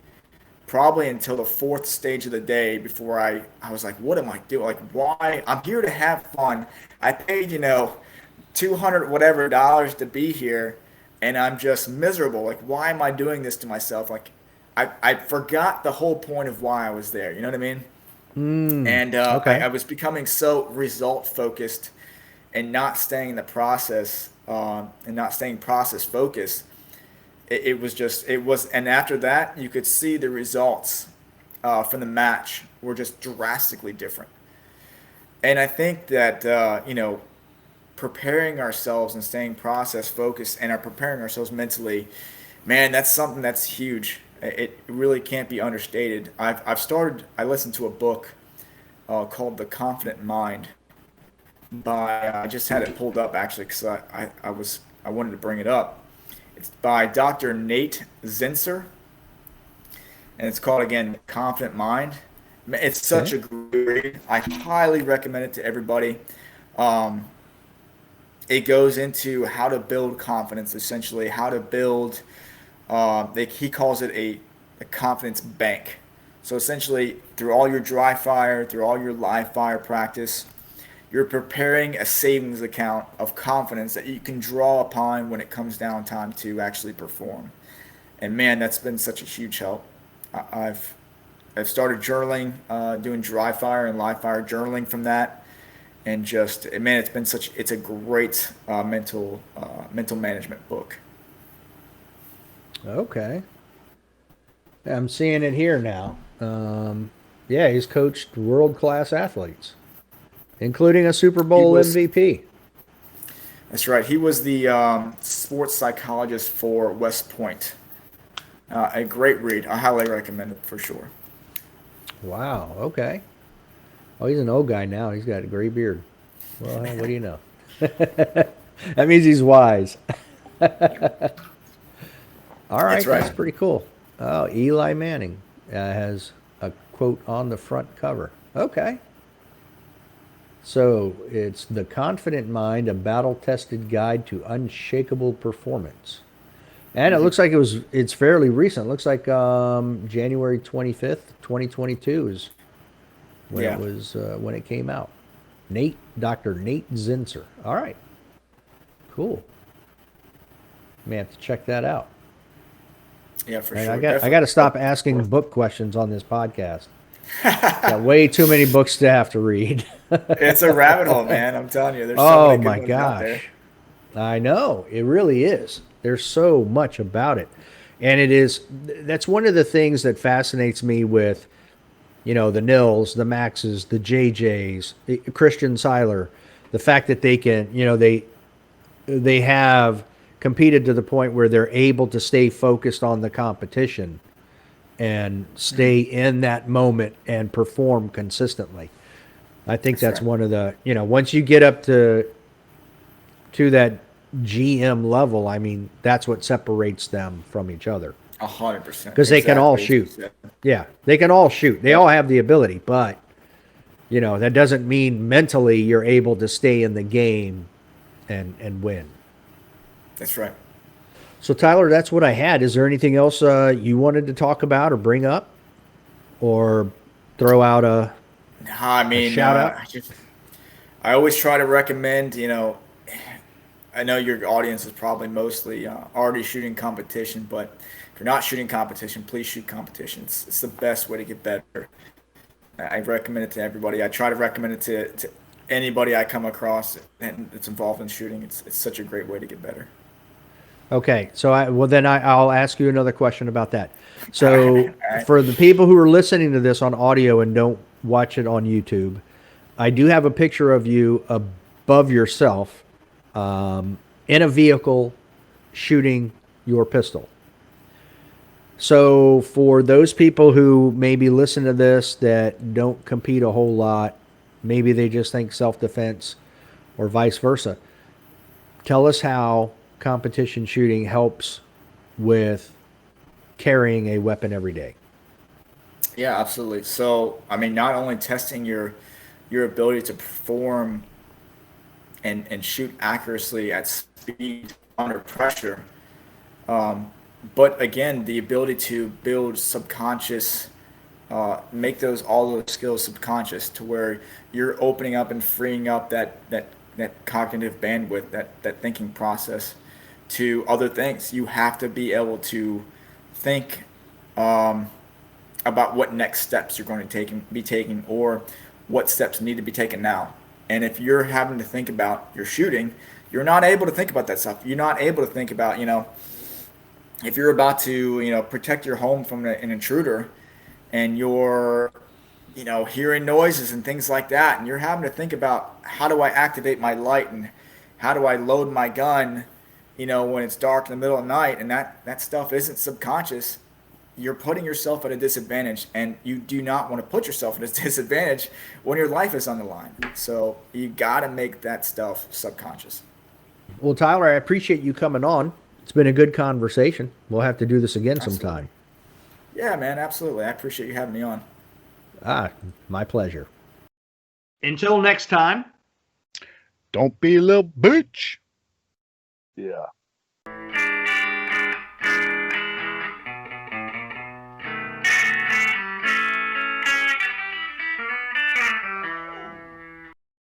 probably until the fourth stage of the day before I was like, what am I doing? Like, why? I'm here to have fun. I paid, 200 whatever dollars to be here, and I'm just miserable. Like, why am I doing this to myself? Like, I forgot the whole point of why I was there. You know what I mean? And I Okay. was becoming so result focused and not staying in the process, and not staying process focused. And after that, you could see the results from the match were just drastically different. And I think that, preparing ourselves and staying process focused and are preparing ourselves mentally, man, that's something that's huge. It really can't be understated. I listened to a book called The Confident Mind I just had it pulled up actually because I wanted to bring it up. It's by Dr. Nate Zinser, and it's called, again, Confident Mind. It's such Okay. a great read. I highly recommend it to everybody. Um, it goes into how to build confidence, essentially how to build. He calls it a confidence bank. So essentially, through all your dry fire, through all your live fire practice, you're preparing a savings account of confidence that you can draw upon when it comes down time to actually perform. And man, that's been such a huge help. I've started journaling, doing dry fire and live fire journaling from that, and just, man, it's a great mental management book. Okay. I'm seeing it here now. Yeah, he's coached world-class athletes, including a Super He Bowl was MVP. That's right. He was the sports psychologist for West Point. A great read. I highly recommend it for sure. Wow. Okay. Oh, he's an old guy now. He's got a gray beard. Well, what do you know? That means he's wise. All That's right, that's right. pretty cool. Oh, Eli Manning has a quote on the front cover. Okay. So it's The Confident Mind, a battle-tested guide to unshakable performance. And it Hmm. looks like it's fairly recent. It looks like January 25th, 2022 is Yeah, when it came out. Dr. Nate Zinser. All right. Cool. May have to check that out. yeah, for And sure. I got Definitely. to stop asking book questions on this podcast. Got way too many books to have to read. It's a rabbit hole, man. I'm telling you, there's so Oh many good my ones out there. gosh. I know. It really is. There's so much about it. And that's one of the things that fascinates me with, the Nils, the Maxes, the JJs, Christian Seiler, the fact that they can, they have competed to the point where they're able to stay focused on the competition and Hmm. stay in that moment and perform consistently. I think That's that's right. one of the, once you get up to that GM level, I mean, that's what separates them from each other 100%. because they can all Exactly as you shoot. said. Yeah, they can all shoot. They all Yep. have the ability, but that doesn't mean mentally you're able to stay in the game and win. That's right. So Tyler, that's what I had. Is there anything else you wanted to talk about or bring up, or throw out I a mean, shout out? I always try to recommend, I know your audience is probably mostly already shooting competition, but if you're not shooting competition, please shoot competition. It's the best way to get better. I recommend it to everybody. I try to recommend it to anybody I come across and that's involved in shooting. It's such a great way to get better. Okay, so I'll ask you another question about that. All right, So all right. for the people who are listening to this on audio and don't watch it on YouTube, I do have a picture of you above yourself in a vehicle shooting your pistol. So for those people who maybe listen to this that don't compete a whole lot, maybe they just think self-defense or vice versa. Tell us how competition shooting helps with carrying a weapon every day. Yeah, absolutely. So, I mean, not only testing your ability to perform and shoot accurately at speed under pressure, um, but again, the ability to build subconscious, make those all those skills subconscious to where you're opening up and freeing up that cognitive bandwidth, that thinking process to other things. You have to be able to think um, about what next steps you're going to be taking or what steps need to be taken now. And if you're having to think about your shooting, you're not able to think about that stuff. You're not able to think about, if you're about to, protect your home from an intruder and you're, hearing noises and things like that, and you're having to think about how do I activate my light and how do I load my gun, when it's dark in the middle of the night, and that stuff isn't subconscious. You're putting yourself at a disadvantage, and you do not want to put yourself at a disadvantage when your life is on the line. So you got to make that stuff subconscious. Well, Tyler, I appreciate you coming on. It's been a good conversation. We'll have to do this again Absolutely. sometime. Yeah, man, absolutely. I appreciate you having me on. Ah, my pleasure. Until next time. Don't be a little bitch. Yeah.